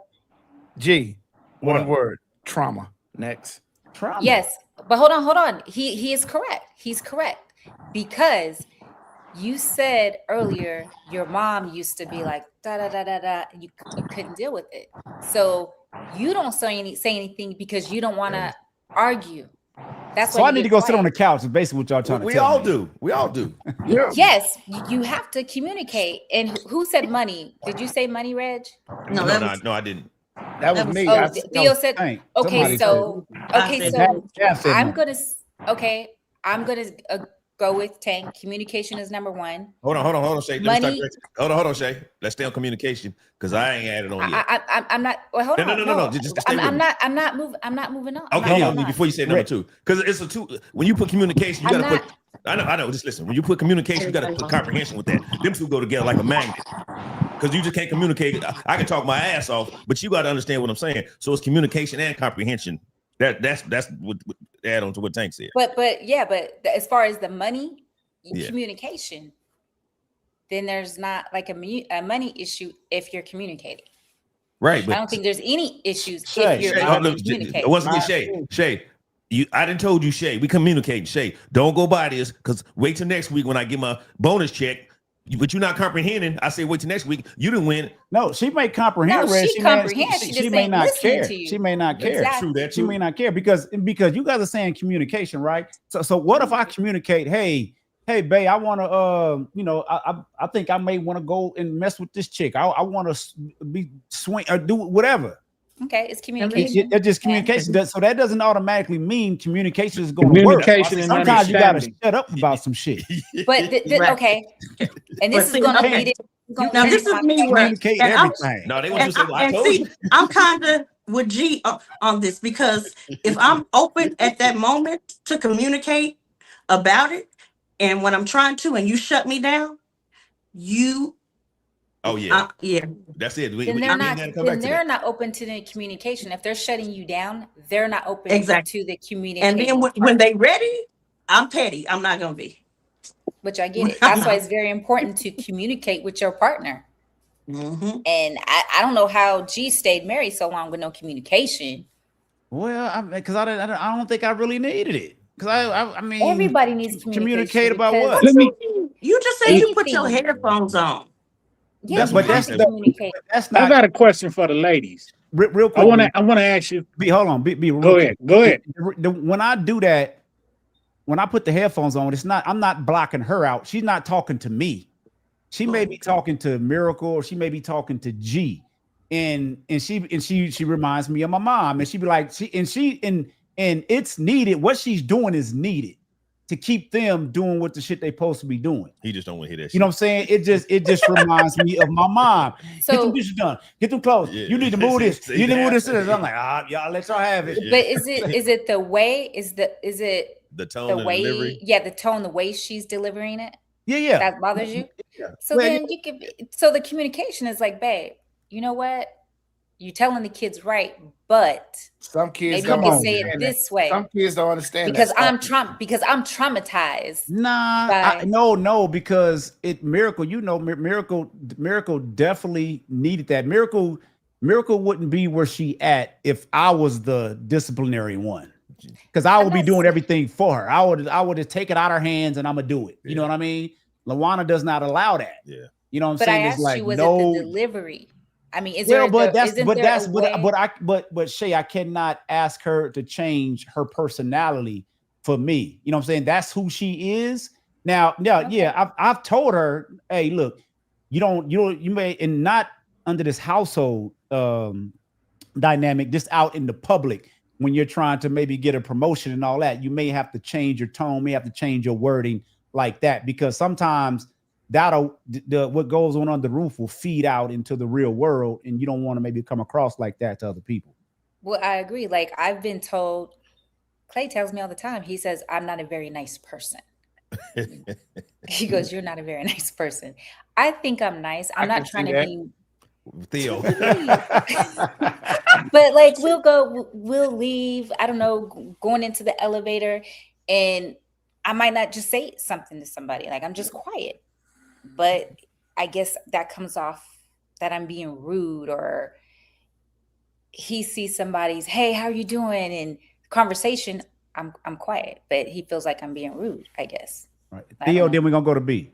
G. One word. Trauma. Next. Trauma. Yes, but hold on. He is correct. He's correct, because you said earlier your mom used to be like da da da da da. You couldn't deal with it, so you don't say anything because you don't want to argue. That's so I need to go sit on the couch. Is basically what y'all trying to tell me. We all do. Yeah. Yes, you have to communicate. And who said money? Did you say money, Reg? No, I didn't. That was me. Oh, Theo said. Tank. Okay, so I'm gonna go with Tank. Communication is number one. Hold on, Shay. Money. Hold on, Shay. Let's stay on communication, because I ain't added on yet. I'm not. Well, hold on. No. Just stay I'm not moving on. Okay, before you say number two, because it's a two. When you put communication, you gotta put. I know. Just listen. When you put communication, you gotta put comprehension with that. Them two go together like a magnet. Because you just can't communicate. I can talk my ass off, but you got to understand what I'm saying. So it's communication and comprehension. That's what add on to what Tank said. But as far as the money communication, then there's not like a money issue if you're communicating. Right. But I don't think there's any issues if you're not communicating. Once again, Shay. I done told you, Shay. We communicate, Shay. Don't go by this, because wait till next week when I get my bonus check. But you're not comprehending. I say wait till next week. You didn't win. No, she may comprehend. No, she comprehends. She may not care. She may not care. Exactly. True, she may not care because you guys are saying communication, right? So what if I communicate? Hey, babe, I want to, I think I may want to go and mess with this chick. I want to be swing or do whatever. Okay, it's communication. It's just communication. So that doesn't automatically mean communication is going to work. Sometimes you got to shut up about some shit. But okay, and this is going to be. Now this is me communicate everything. No, they want you to say, well, I told you. I'm kind of with G on this, because if I'm open at that moment to communicate about it, and when I'm trying to, and you shut me down, you. Oh yeah, yeah. That's it. They're not open to the communication. If they're shutting you down, they're not open to the communication. And then when they ready, I'm petty. I'm not gonna be. Which I get it. That's why it's very important to communicate with your partner. Mm-hmm. And I don't know how G stayed married so long with no communication. Well, because I don't think I really needed it. Because I mean, everybody needs communicate about what? You just said you put your headphones on. Yeah, that's not. I got a question for the ladies. Real quick, I want to ask you. Hold on. Go ahead. When I do that, when I put the headphones on, I'm not blocking her out. She's not talking to me. She may be talking to Miracle, or she may be talking to G, and she reminds me of my mom, and she be like, and it's needed. What she's doing is needed to keep them doing what the shit they supposed to be doing. He just don't want to hear that shit. You know what I'm saying? It just reminds me of my mom. So, get them dishes done. Get them clothes. Yeah. You need to move this. You need to move this. I'm like, y'all let y'all have it. But is it the way? Is it the tone, the way? delivery? Yeah, the tone, the way she's delivering it. Yeah. That bothers you? Yeah. So Well, then you could, so the communication is like, babe, you know what? You're telling the kids right, but some kids maybe you don't can say it understand this that. way. Some kids don't understand Because that. because I'm traumatized. Nah, no, because Miracle, Miracle definitely needed that. Miracle wouldn't be where she at if I was the disciplinary one. Because I would be doing everything for her. I would just take it out of her hands and I'm gonna do it. You know what I mean? Lawana does not allow that. Yeah. You know what I'm But saying? I It's asked like you, was no it the delivery? I mean, but Shay, I cannot ask her to change her personality for me. You know what I'm saying? That's who she is. Now, yeah, I've told her, hey, look, you may, and not under this household dynamic, just out in the public when you're trying to maybe get a promotion and all that, you may have to change your tone, may have to change your wording like that, because sometimes what goes on under the roof will feed out into the real world, and you don't want to maybe come across like that to other people. Well, I agree. Like I've been told, Clay tells me all the time, he says, I'm not a very nice person. He goes, you're not a very nice person. I think I'm nice. I'm not trying to be Theo. But like we'll leave, I don't know, going into the elevator, and I might not just say something to somebody. Like I'm just quiet. But I guess that comes off that I'm being rude, or he sees somebody's, hey, how are you doing? And conversation, I'm quiet, but he feels like I'm being rude, I guess. Right. Theo, then we're gonna go to B.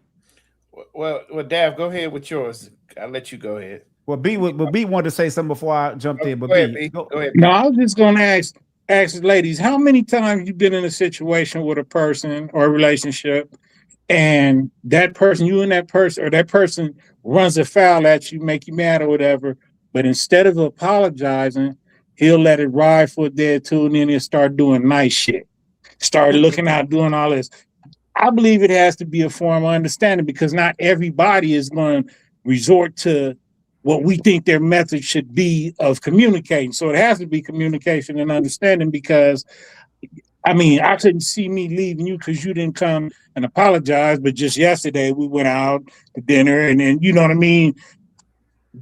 Well, Dav, go ahead with yours. I'll let you go ahead. Well, B wanted to say something before I jumped in. But go ahead, B. Go ahead. No, I was just gonna ask the ladies, how many times you been in a situation with a person or a relationship, and that person, you and that person, or that person runs afoul at you, make you mad or whatever, but instead of apologizing, he'll let it ride for a day or two, and then he'll start doing nice shit, start looking out, doing all this. I believe it has to be a form of understanding, because not everybody is going to resort to what we think their method should be of communicating. So it has to be communication and understanding, because I mean, I couldn't see me leaving you because you didn't come and apologize, but just yesterday we went out to dinner, and then, you know what I mean?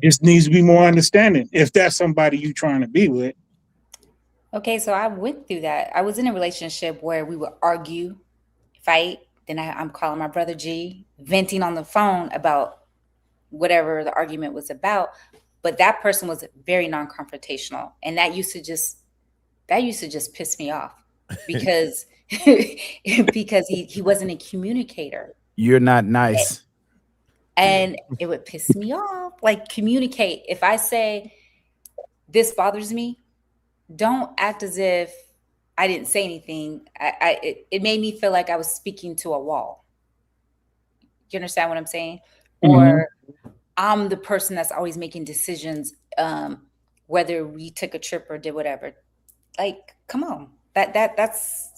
Just needs to be more understanding if that's somebody you're trying to be with. Okay, so I went through that. I was in a relationship where we would argue, fight, then I'm calling my brother G, venting on the phone about whatever the argument was about. But that person was very non-confrontational, and that used to just piss me off, because because he wasn't a communicator. You're not nice. And it would piss me off. Like, communicate. If I say this bothers me, don't act as if I didn't say anything. It made me feel like I was speaking to a wall. You understand what I'm saying? Mm-hmm. Or I'm the person that's always making decisions, whether we took a trip or did whatever. Like, come on. That's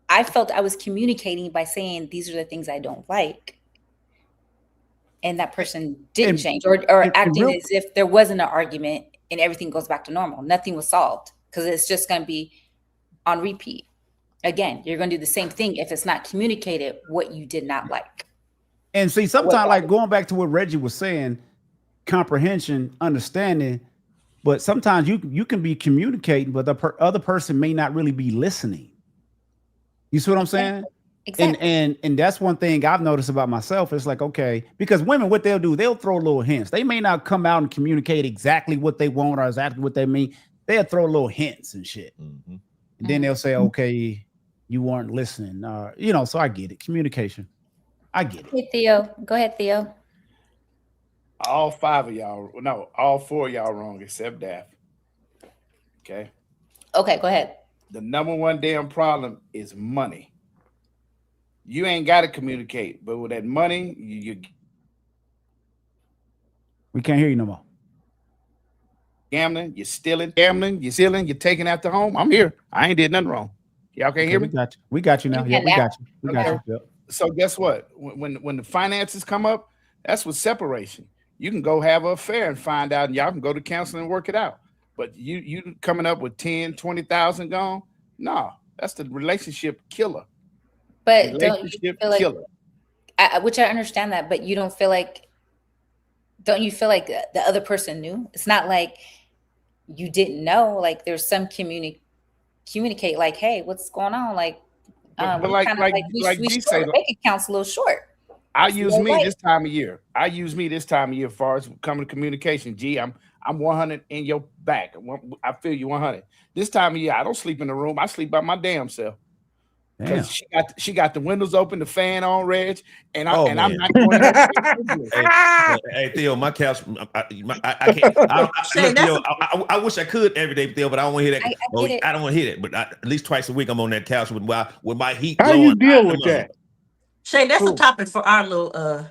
I felt I was communicating by saying these are the things I don't like. And that person didn't change, or acting as if there wasn't an argument and everything goes back to normal. Nothing was solved, because it's just going to be on repeat. Again, you're going to do the same thing if it's not communicated what you did not like. And see, sometimes, like going back to what Reggie was saying, comprehension, understanding, but sometimes you can be communicating, but the other person may not really be listening. You see what I'm saying? Exactly. And that's one thing I've noticed about myself. It's like, okay, because women, what they'll do, they'll throw little hints. They may not come out and communicate exactly what they want or exactly what they mean. They'll throw little hints and shit. Mm-hmm. And then they'll say, okay, you weren't listening. So I get it. Communication. I get it. Hey, Theo. Go ahead, Theo. All four of y'all wrong except Daff. Okay. Okay, go ahead. The number one damn problem is money. You ain't got to communicate, but with that money, we can't hear you no more. Gambling, you're stealing, you're taking after home. I'm here. I ain't did nothing wrong. Y'all can't hear me? We got you now. Yeah, we got you. We got you. Yep. So guess what? When the finances come up, that's what separation. You can go have an affair and find out, and y'all can go to counseling and work it out. But you coming up with 10, 20,000 gone? No, that's the relationship killer. But don't you feel like which I understand that, but you don't you feel like the other person knew? It's not like you didn't know. Like there's some communicate like, hey, what's going on? Like, But we like kind of we G short. say, Bank account's a little short. I It's use low me light. this time of year. As far as coming to communication. G, I'm 100 in your back. I feel you 100. This time of year, I don't sleep in the room. I sleep by my damn self. Damn. Because she got the windows open, the fan on, Reg, and I'm man. not going to Hey, Theo, my couch. I can't. Look, Theo, I wish I could every day, Theo, but I don't want to hear that. I don't want to hear that. But at least twice a week, I'm on that couch with my heat. How you deal with that? Shay, that's a topic for our little.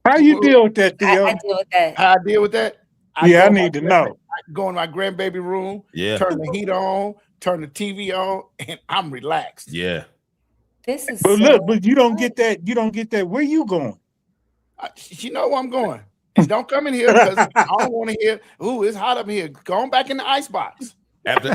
How you deal with that, Theo? I deal with that. How I deal with that? I need to know. I go in my grandbaby room, Yeah. turn the heat on, turn the TV on, and I'm relaxed. Yeah. This is. But look, but you don't get that. You don't get that. Where you going? You know where I'm going. And don't come in here because I don't want to hear, ooh, it's hot up here. Go on back in the icebox. After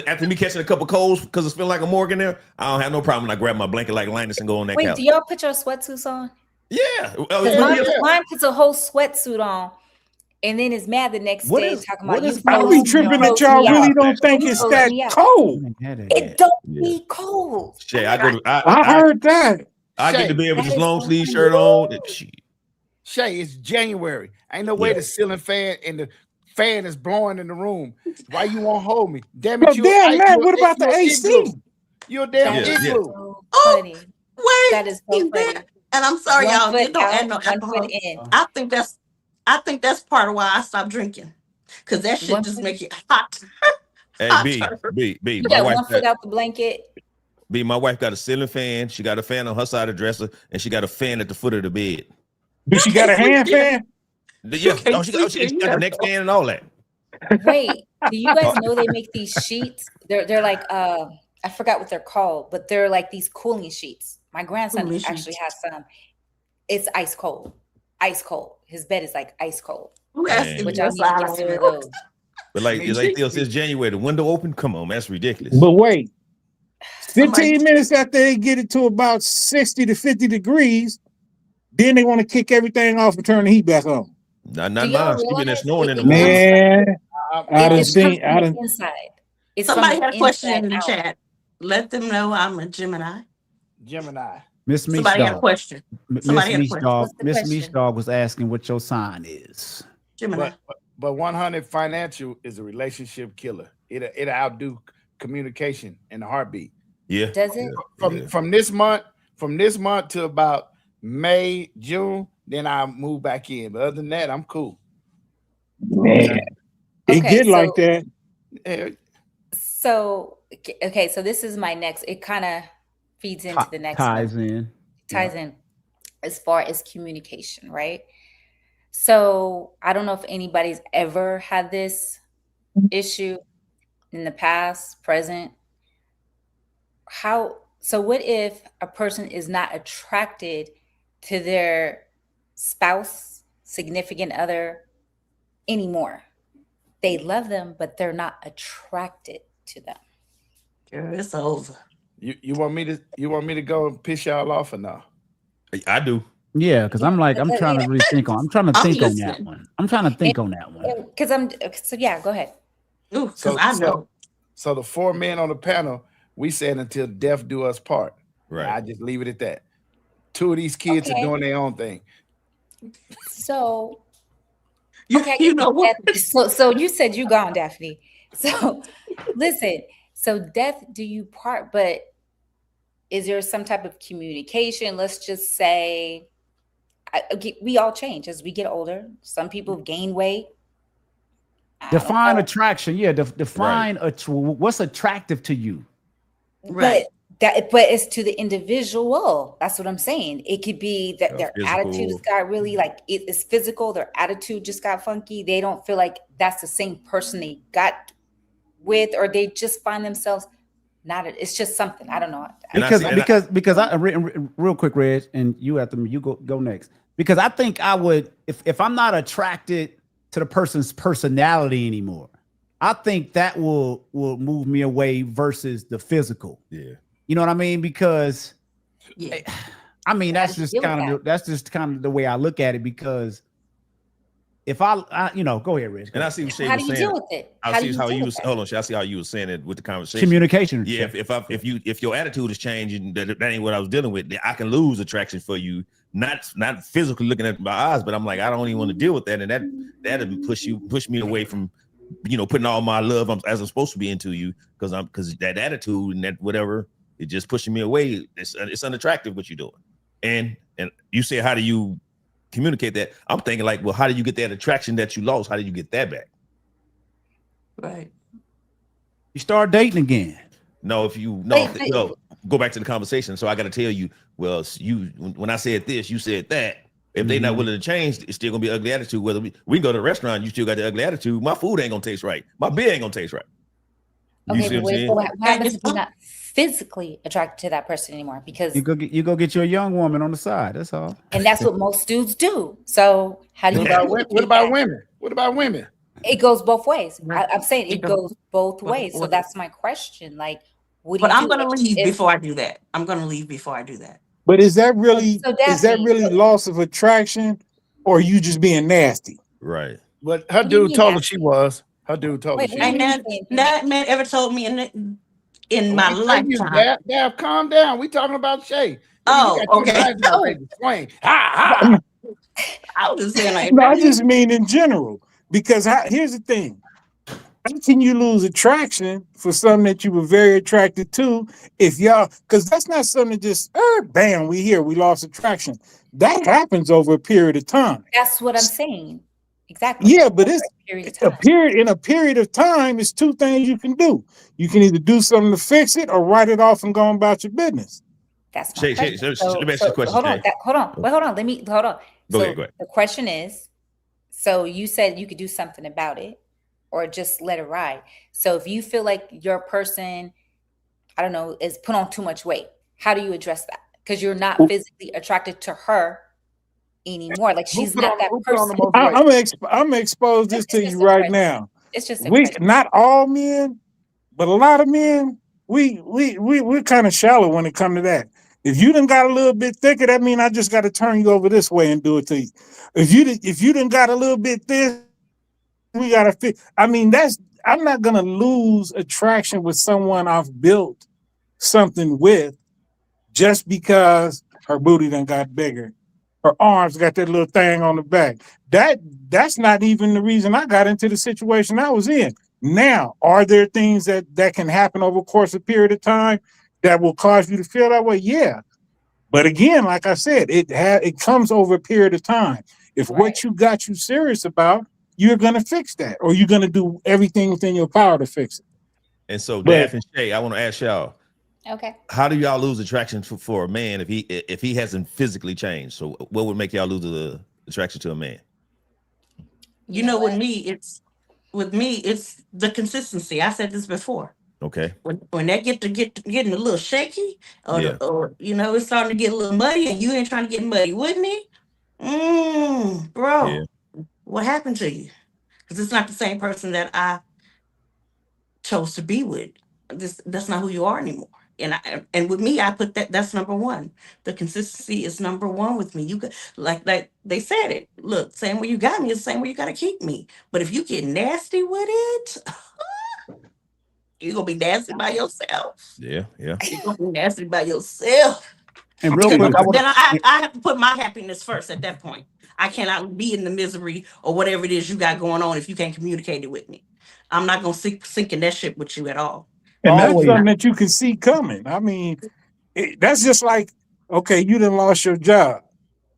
after me catching a couple colds because it's feeling like a morgue in there, I don't have no problem. I grab my blanket like Linus and go on that couch. Do y'all put your sweatsuits on? Yeah. Mine puts a whole sweatsuit on and then is mad the next day talking about you. I be tripping that y'all really don't think it's that cold. It don't be cold. Shay, I heard that. I get to bed with this long sleeve shirt on. Shay, it's January. Ain't no way the ceiling fan and the fan is blowing in the room. Why you won't hold me? Damn it, man, what about the AC? You're a damn igloo. Oh, wait. That is so funny. And I'm sorry, y'all. Foot Don't out, add no 1 alcohol. foot in. I think that's part of why I stopped drinking. Because that shit just make it hot. Hey, B. You My got wife 1 foot out the blanket. B, my wife got a ceiling fan. She got a fan on her side of the dresser, and she got a fan at the foot of the bed. Do she got a hand fan? Yeah, she got the neck fan and all that. Wait, do you guys know they make these sheets? They're like I forgot what they're called, but they're like these cooling sheets. My grandson actually has some. It's ice cold. Ice cold. His bed is like ice cold. Which I need to get some of those. But like Theo says, January, the window open. Come on, that's ridiculous. But wait, 15 minutes after they get it to about 60 to 50 degrees, then they want to kick everything off and turn the heat back on. Not mine. She been there snowing in the morning. Man, I done seen. Inside. Somebody had a question in the chat. Let them know I'm a Gemini. Miss Meech Somebody had a question. Miss Meech Dog was asking what your sign is. Gemini. But 100 financial is a relationship killer. It'll outdo communication in a heartbeat. Yeah. Does it? From this month to about May, June, then I move back in. But other than that, I'm cool. Man, it get like that. Yeah. So this is my next. It kind of feeds into the next ties in as far as communication, right? So I don't know if anybody's ever had this issue in the past, present. What if a person is not attracted to their spouse, significant other anymore? They love them, but they're not attracted to them. Girl, it's over. You want me to go and piss y'all off or no? I do. Yeah, because I'm trying to really think on. I'm trying to think on that one. So go ahead. Ooh, I know. So the 4 men on the panel, we said until death do us part. Right. I just leave it at that. 2 of these kids are doing their own thing. So you know what? So you said you gone, Daphne. So listen. So death do you part, but is there some type of communication? Let's just say we all change as we get older. Some people gain weight. Define attraction. Yeah, define what's attractive to you. Right. But it's to the individual. That's what I'm saying. It could be that their attitude just got really it's physical. Their attitude just got funky. They don't feel like that's the same person they got with, or they just find themselves it's just something. I don't know. Because I real quick, Reg, and you go next. Because I think I would, if I'm not attracted to the person's personality anymore, I think that will move me away versus the physical. Yeah. You know what I mean? Because Yeah. I mean, How that's do you just deal with kind of the way I look at it, because if I go ahead, Rich. And I see what Shay How was do you saying. deal with it? I How see do you how deal you with was. that? Hold on, Shay. I see how you was saying it with the conversation. Communication. Yeah, if your attitude is changing, that ain't what I was dealing with. I can lose attraction for you, not physically looking at my eyes, but I'm like, I don't even want to deal with that, and that'll push me away from, putting all my love as I'm supposed to be into you, because that attitude and that whatever, it just pushing me away. It's unattractive what you're doing, and you say, how do you communicate that? I'm thinking like, well, how do you get that attraction that you lost? How did you get that back? Right. You start dating again. No, go back to the conversation. So I got to tell you, well, when I said this, you said that. If they not willing to change, it's still gonna be ugly attitude. Whether we go to a restaurant, you still got the ugly attitude. My food ain't gonna taste right. My beer ain't gonna taste right. You see what I'm saying? What happens if you're not physically attracted to that person anymore? Because you go get your young woman on the side. That's all. and that's what most dudes do. So how do you? What about women? What about women? It goes both ways. I'm saying it goes both ways. So that's my question. Like, what do you? But I'm do going to leave before I do that. I'm going to leave before I do that. But is that really So Daphne, loss of attraction, or you just being nasty? Right. But her What do you dude mean told her nasty? she was. Her dude told her Wait, she what do you was. And mean that man ever told me in my lifetime. Dab, calm down. We talking about Shay. Oh, you got okay. Your eyes ready to swing. Ha ha. I was just saying, like, No, I just mean in general. Because here's the thing. How can you lose attraction for something that you were very attracted to if y'all, because that's not something that just, bam, we lost attraction. That happens over a period of time. That's what I'm saying. Exactly. Yeah, but it's a period in a period of time, it's two things you can do. You can either do something to fix it or write it off and go on about your business. That's Shay, let me ask you a question. Hold on. Hold on. Hold on. Hold on. Go ahead. The question is, so you said you could do something about it or just let it ride. So if you feel like your person, I don't know, is put on too much weight, how do you address that? Because you're not physically attracted to her anymore. Like she's not that person. I'm gonna expose this to you right now. It's just not all men, but a lot of men, we're kind of shallow when it comes to that. If you done got a little bit thicker, that means I just got to turn you over this way and do it to you. If you done got a little bit this, we got to fit. I mean, I'm not gonna lose attraction with someone I've built something with just because her booty done got bigger. Her arms got that little thing on the back. That's not even the reason I got into the situation I was in. Now, are there things that can happen over the course of a period of time that will cause you to feel that way? Yeah. But again, like I said, it comes over a period of time. If what you got you serious about, you're going to fix that, or you're going to do everything within your power to fix it. And so, Daph and Shay, I want to ask y'all, okay, how do y'all lose attraction for a man if he hasn't physically changed? So what would make y'all lose the attraction to a man? You know, with me, it's the consistency. I said this before. Okay. When that getting a little shaky, or it's starting to get a little muddy, and you ain't trying to get muddy with me, bro, what happened to you? Because it's not the same person that I chose to be with. That's not who you are anymore. And with me, I put that's number one. The consistency is number one with me. You got like they said it. Look, same way you got me is the same way you got to keep me. But if you get nasty with it, you're gonna be nasty by yourself. Yeah. You're gonna be nasty by yourself. And real quick, then I have to put my happiness first at that point. I cannot be in the misery or whatever it is you got going on if you can't communicate it with me. I'm not gonna sink in that shit with you at all. And that's something that you can see coming. I mean, that's just like, okay, you done lost your job.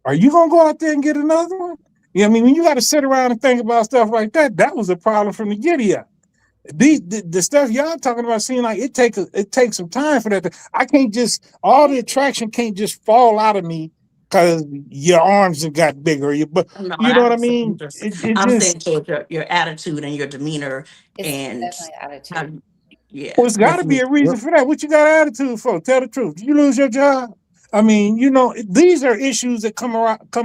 Are you gonna go out there and get another one? I mean, when you got to sit around and think about stuff like that, that was a problem from the giddy up. The stuff y'all talking about seems like it takes some time for that. I can't just, all the attraction can't just fall out of me because your arms have got bigger. You know what I mean? I'm saying your attitude and your demeanor and attitude. Well, it's got to be a reason for that. What you got attitude for? Tell the truth. Did you lose your job? I mean, these are issues that come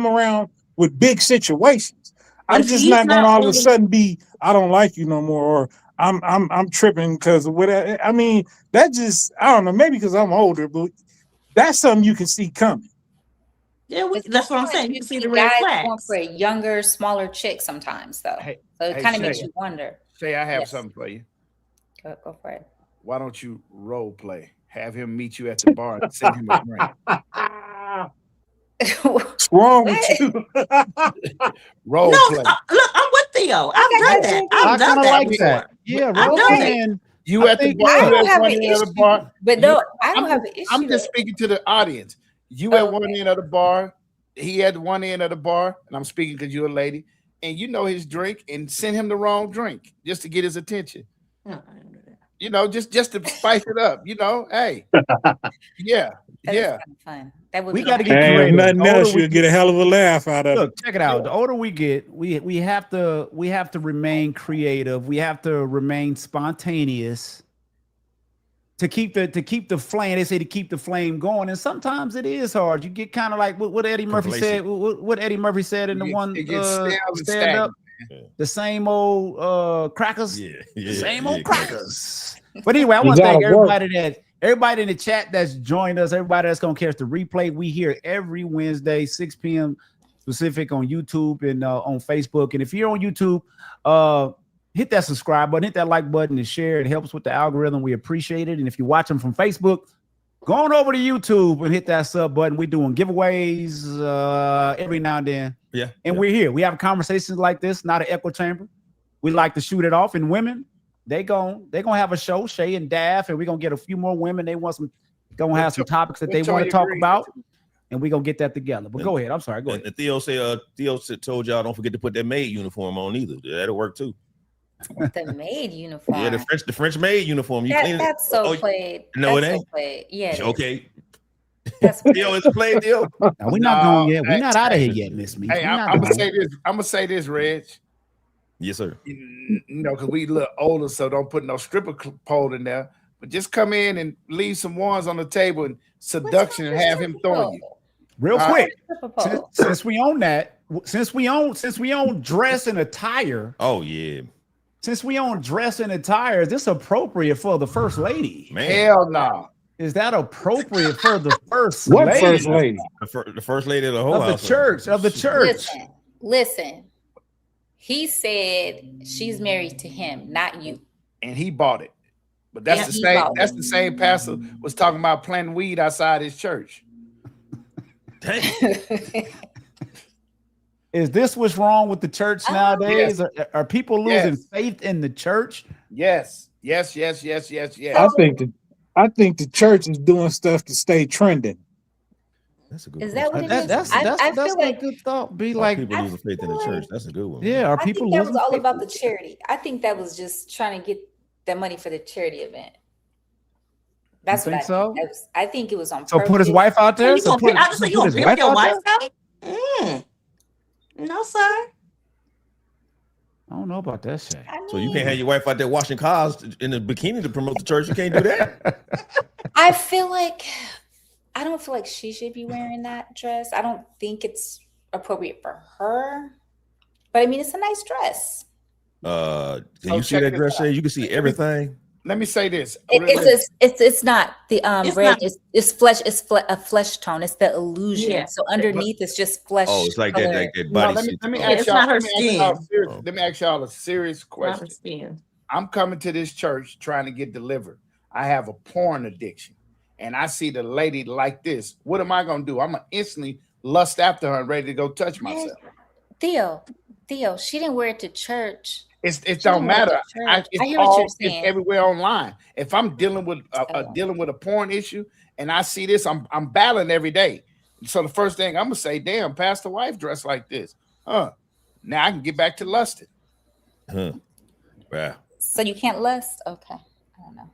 around with big situations. I'm just not going to all of a sudden be, I don't like you no more, or I'm tripping because of whatever. I mean, that just, I don't know, maybe because I'm older, but That's something you can see coming. Yeah, that's what I'm saying. You can see the red guys flags. going for a younger, smaller chick sometimes, though. Hey, so it hey, kind of makes Shay. you wonder. Say, I have Yes. something for you. Go for it. Why don't you role play? Have him meet you at the bar and send him a drink. What's wrong with you? Role No, play. look, I'm with Theo. I've done that. I I've done kind of that like before. that. Yeah, I've role done playing. You I at the think, bar, I you don't at have one an end of the issue, bar. but no, I don't have an issue. I'm just speaking to the audience. You at one end of the bar, he at one end of the bar, and I'm speaking because you're a lady, and you know his drink, and send him the wrong drink just to get his attention. No, I don't do that. You know, just to spice it up. You know, hey, yeah, That's yeah. kind of fun. That would we be got to nice. get And if creative. nothing The older else, we you'll get a hell of a laugh out of Look, it. check it out. The older we get, we have to remain creative. We have to remain spontaneous to keep the flame. They say to keep the flame going, and sometimes it is hard. You get kind of like what Eddie Murphy said. What Eddie Murphy said in the one It gets stale and stand up. stagnant. The same old crackers. Yeah, The same yeah, old crackers. But anyway, I You want to thank gotta work. everybody in the chat that's joined us, everybody that's gonna catch the replay. We here every Wednesday, 6 p.m. Pacific on YouTube and on Facebook. And if you're on YouTube, hit that subscribe button, hit that like button, and share. It helps with the algorithm. We appreciate it. And if you're watching from Facebook, go on over to YouTube and hit that sub button. We're doing giveaways every now and then. Yeah. And we're here. We have conversations like this, not an echo chamber. We like to shoot it off. And women, they're gonna have a show, Shay and Daff, and we're gonna get a few more women. They want some, gonna have some topics that they want to talk about, and we're gonna get that together. But go ahead. I'm sorry. Go ahead. And Theo told y'all don't forget to put that maid uniform on either. That'll work too. The maid uniform. Yeah, the French maid uniform. You clean That's it. so played. No, That's it ain't. So played. Yeah. it is. Okay. That's Theo, it's a play, Theo. Now, we're not going yet. We're not out of here yet, Miss Me. Hey, I'm gonna say this. I'm gonna say this, Reg. Yes, sir. You know, because we look older, so don't put no stripper pole in there. But just come in and leave some ones on the table and seduction and have him throwing you. Real quick, since we own that, since we own dress and attire. Oh yeah. Since we own dress and attire, is this appropriate for the first lady? Man. Hell no. Is that appropriate for the first What lady? first lady? The first lady of the whole Of the house. church, of the church. Listen. He said she's married to him, not you. And he bought it. But that's Yeah, the he same. bought That's it. the same pastor was talking about planting weed outside his church. Dang. Is this what's wrong with the church nowadays? Yes. Are people losing Yes. faith in the church? Yes. Yes. I think the church is doing stuff to stay trending. That's a good Is that what it is? That's I that's feel a like good thought. Be Why like, people losing faith in the church. That's a good one. yeah, are I people think that was losing all faith? about the charity. I think that was just trying to get that money for the charity event. That's You what think so? I think it was on So purpose. put his wife out there. You gonna I just say you gonna his rip your out wife there? out? No, sir. I don't know about that shit. So you can't have your wife out there washing cars in a bikini to promote the church. You can't do that. I don't feel like she should be wearing that dress. I don't think it's appropriate for her. But I mean, it's a nice dress. Can So you see check that this dress? out. Shay? You can see everything. Let me say this. It's not the It's red. not- It's flesh. It's a flesh tone. It's the illusion. Yeah. So underneath, it's just flesh. Oh, it's like color. that No, body. let me suit. ask It's y'all. not her Let me ask y'all skin. serious- let me ask y'all a serious Not question. her skin. I'm coming to this church trying to get delivered. I have a porn addiction, and I see the lady like this. What am I gonna do? I'm gonna instantly lust after her and ready to go touch myself. Theo, she didn't wear it to church. It She don't didn't wear it matter. to church. It's I hear what you're it's saying. everywhere online. If I'm dealing with a porn issue and I see this, I'm battling every day. So the first thing I'm gonna say, damn, pastor wife dressed like this. Now I can get back to lusting. Huh. Wow. So you can't lust? Okay. I don't know.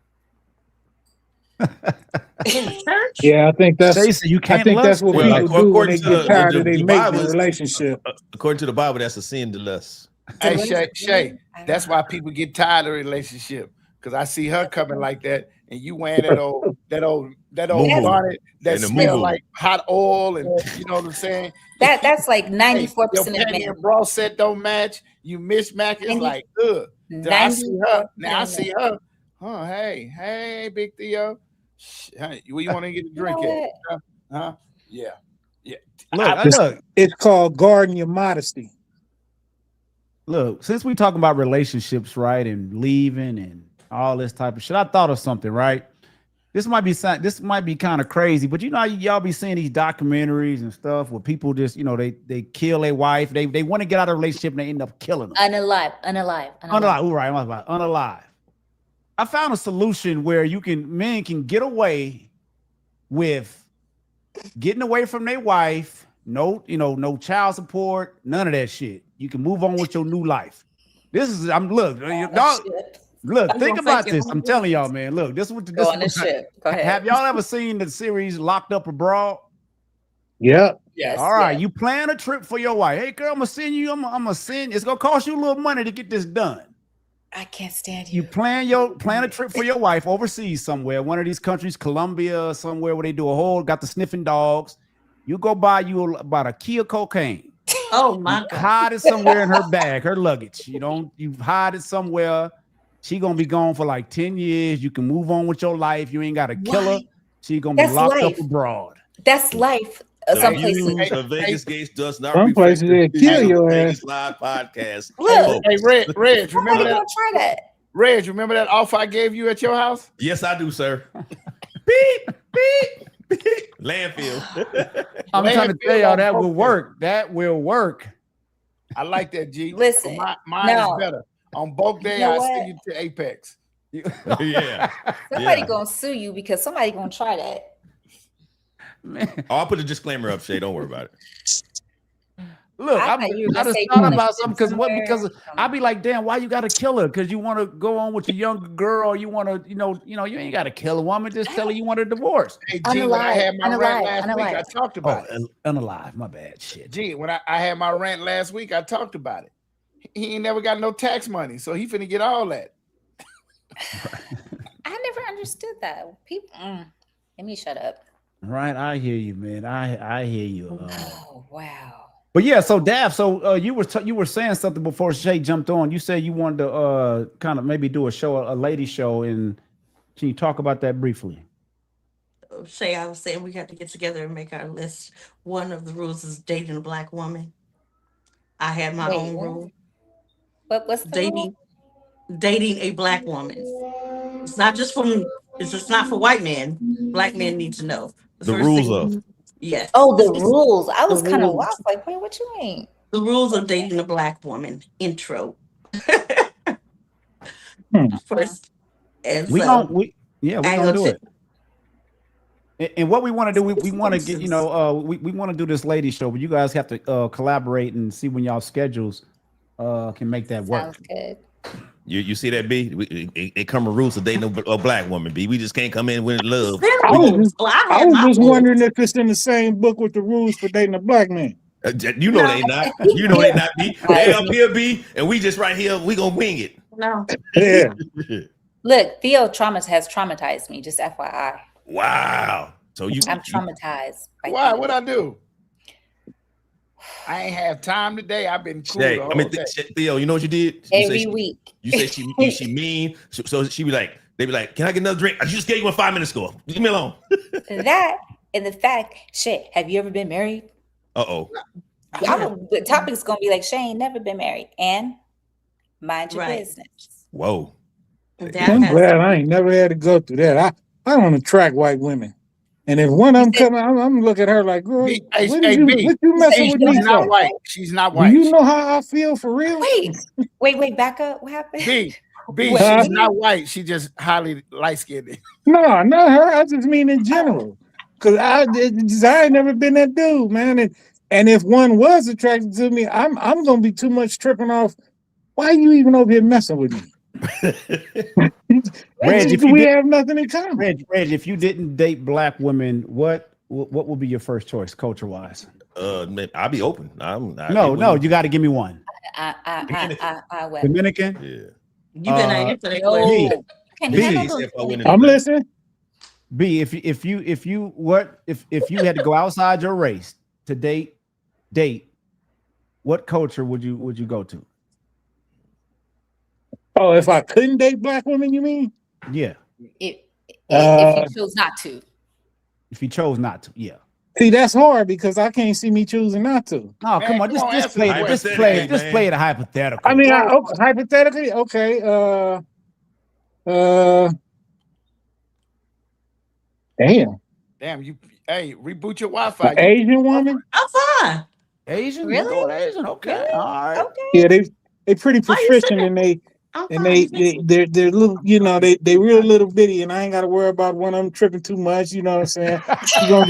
In church? Yeah, I think that's. Stacey, you I can't think that's lust? what Well, people do when they according to get tired the of their mate Bible, in a relationship. According to the Bible, that's a sin to lust. Hey, lust, Shay, I don't that's know. why people get tired of relationship. Because I see her coming like that, and you wearing that old Moo-moo. bonnet that And the smell moo-moo. like hot oil, and you know what I'm saying? That's like 94% Your of panty men. and bra set don't match. You mismatch. It's 90 like, ugh. Then I see her. Now I 94% see her. Oh, hey, Big Theo. Hey, where you want to get a drink know at? Huh? Yeah. Yeah. Look, It's called guarding your modesty. look. Since we talking about relationships, right, and leaving and all this type of shit, I thought of something, right? This might be kind of crazy, but you know how y'all be seeing these documentaries and stuff where people just, they kill their wife, they want to get out of a relationship and they end up killing them. Unalive. Unalive. Right, I'm about unalive. I found a solution where men can get away with getting away from their wife, no child support, none of that shit. You can move on with your new life. Look, think about this. I'm telling y'all, man. Look, this is what Go on the ship. Go ahead. Have y'all ever seen the series Locked Up Abroad? Yeah. Yes. All right, you plan a trip for your wife. Hey, girl, I'm gonna send you. I'm gonna send. It's gonna cost you a little money to get this done. I can't stand you. You plan a trip for your wife overseas somewhere, one of these countries, Colombia, somewhere where they do got the sniffing dogs. You go buy you about a key of cocaine. Oh my God. Hide it somewhere in her bag, her luggage. You hide it somewhere. She gonna be gone for like 10 years. You can move on with your life. You ain't got to kill her. She gonna be locked up abroad. That's life. Some places. The Vegas Gates does not. Some places they kill your Vegas ass. Live podcast. Look, Hey, Reg, remember that? Gonna try that. Reg, remember that offer I gave you at your house? Yes, I do, sir. Beep, beep, beep. Landfill. I'm trying to tell y'all that will work. That will work. I like that, G. Listen, mine is better. On both days, You know I what? send you to Apex. Yeah. Somebody gonna sue you because somebody gonna try that. Man. Oh, I'll put a disclaimer up, Shay. Don't worry about it. Look, I I thought you were gonna just say thought you about wanna something sit because I'd be like, damn, why you gotta kill her? Because you want to go on with your younger girl, you want to, you ain't gotta kill a woman, just tell her you want a divorce. Hey, G, when I had my rant last week, I unalive. talked about it. Unalive, my bad. Shit. G, when I had my rant last week, I talked about it. He ain't never got no tax money, so he finna get all that. I never understood that. People, let me shut up. Right, I hear you, man. I hear you. Oh wow. But yeah, so Dav, you were saying something before Shay jumped on. You said you wanted to kind of maybe do a lady show, and can you talk about that briefly? Shay, I was saying we have to get together and make our list. One of the rules is dating a Black woman. I had my own rule. What's the rule? Dating a Black woman. It's not just for white men. Black men need to know. The rules of. Yes. Oh, the rules. I was The rules. like, wait, what you mean? The rules of dating a Black woman. Intro. First. And We're gonna do it. And what we want to do, we want to get, we want to do this lady show, but you guys have to collaborate and see when y'all schedules can make that work. Sounds good. You see that, B? It come with rules to dating a Black woman, B. We just can't come in with love. I was just wondering if it's in the same book with the rules for dating a Black man. You know they not. You know they not, B. They up here, B, and we just right here. We gonna wing it. No. Yeah. Look, Theo has traumatized me. Just FYI. Wow. So I'm traumatized. Why? What I do? I ain't have time today. I've been cool. Hey, Theo, you know what you did? Every week. You say she mean. So she be like, they be like, can I get another drink? I just gave you one 5 minutes ago. Leave me alone. That and the fact, shit, have you ever been married? Uh-oh. The topic's gonna be like, Shay ain't never been married. And mind your business. Whoa. I'm glad I ain't never had to go through that. I don't attract white women. And if one of them come, I'm looking at her like, girl, what you messing with me? She's not white. She's not white. Do you know how I feel for real? Wait, back up. What happened? B, she's not white. She just highly light-skinned. No, not her. I just mean in general. Because I ain't never been that dude, man. And if one was attracted to me, I'm gonna be too much tripping off. Why are you even over here messing with me? Reg, we have nothing in common. Reg, if you didn't date Black women, what would be your first choice, culture wise? Man, I'll be open. No, you got to give me one. I will. Dominican. Yeah. You better answer that question. I'm listening. B, if you had to go outside your race to date, what culture would you go to? Oh, if I couldn't date Black women, you mean? Yeah. If you chose not to. If he chose not to, yeah. See, that's hard because I can't see me choosing not to. Oh, come on, just play it a hypothetical. I mean, hypothetically, okay. Damn, you. Hey, reboot your Wi-Fi. Asian woman. I'm fine. Asian, Really? Going Asian, okay, Really? all right. Okay. Yeah, they pretty proficient and they're little, you know, they real little bitty, and I ain't got to worry about one of them tripping too much. You know what I'm saying? She gonna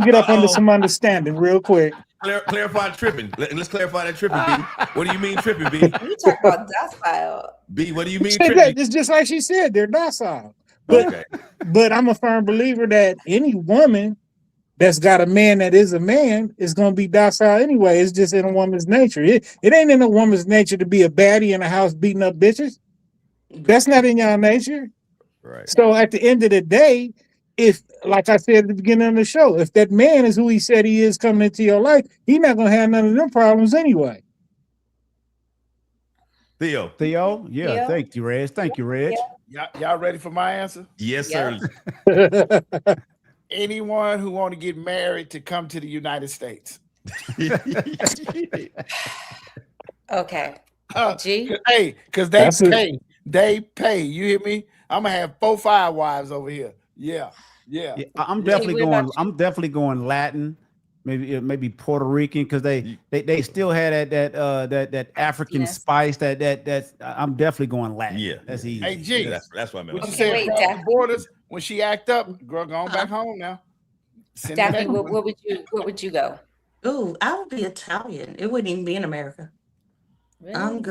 get up under some understanding real quick. Clarify tripping. Let's clarify that tripping, B. What do you mean tripping, B? You talk about docile. B, what do you mean Say tripping? that, it's just like she said, they're docile. But I'm a firm believer that any woman that's got a man that is a man is going to be docile anyway. It's just in a woman's nature. It ain't in a woman's nature to be a baddie in a house beating up bitches. That's not in y'all nature. Right. So at the end of the day, if, like I said at the beginning of the show, if that man is who he said he is coming into your life, he's not going to have none of them problems anyway. Theo. Yeah, Theo? thank you, Reg. Thank you, Reg. Y'all ready for my answer? Yes, Yeah. sir. Anyone who want to get married to come to the United States. Okay. G. Hey, because they pay. You hear me? I'm gonna have 4, 5 wives over here. Yeah. I'm definitely going Latin, maybe Puerto Rican, because they still had that African spice. That I'm definitely going Latin. Yeah, that's easy. Hey, G, that's what I meant. What you say across the borders when she act up, girl, go on back home now. Daphne, where would you go? Ooh, I would be Italian. It wouldn't even be in America. Really? I'm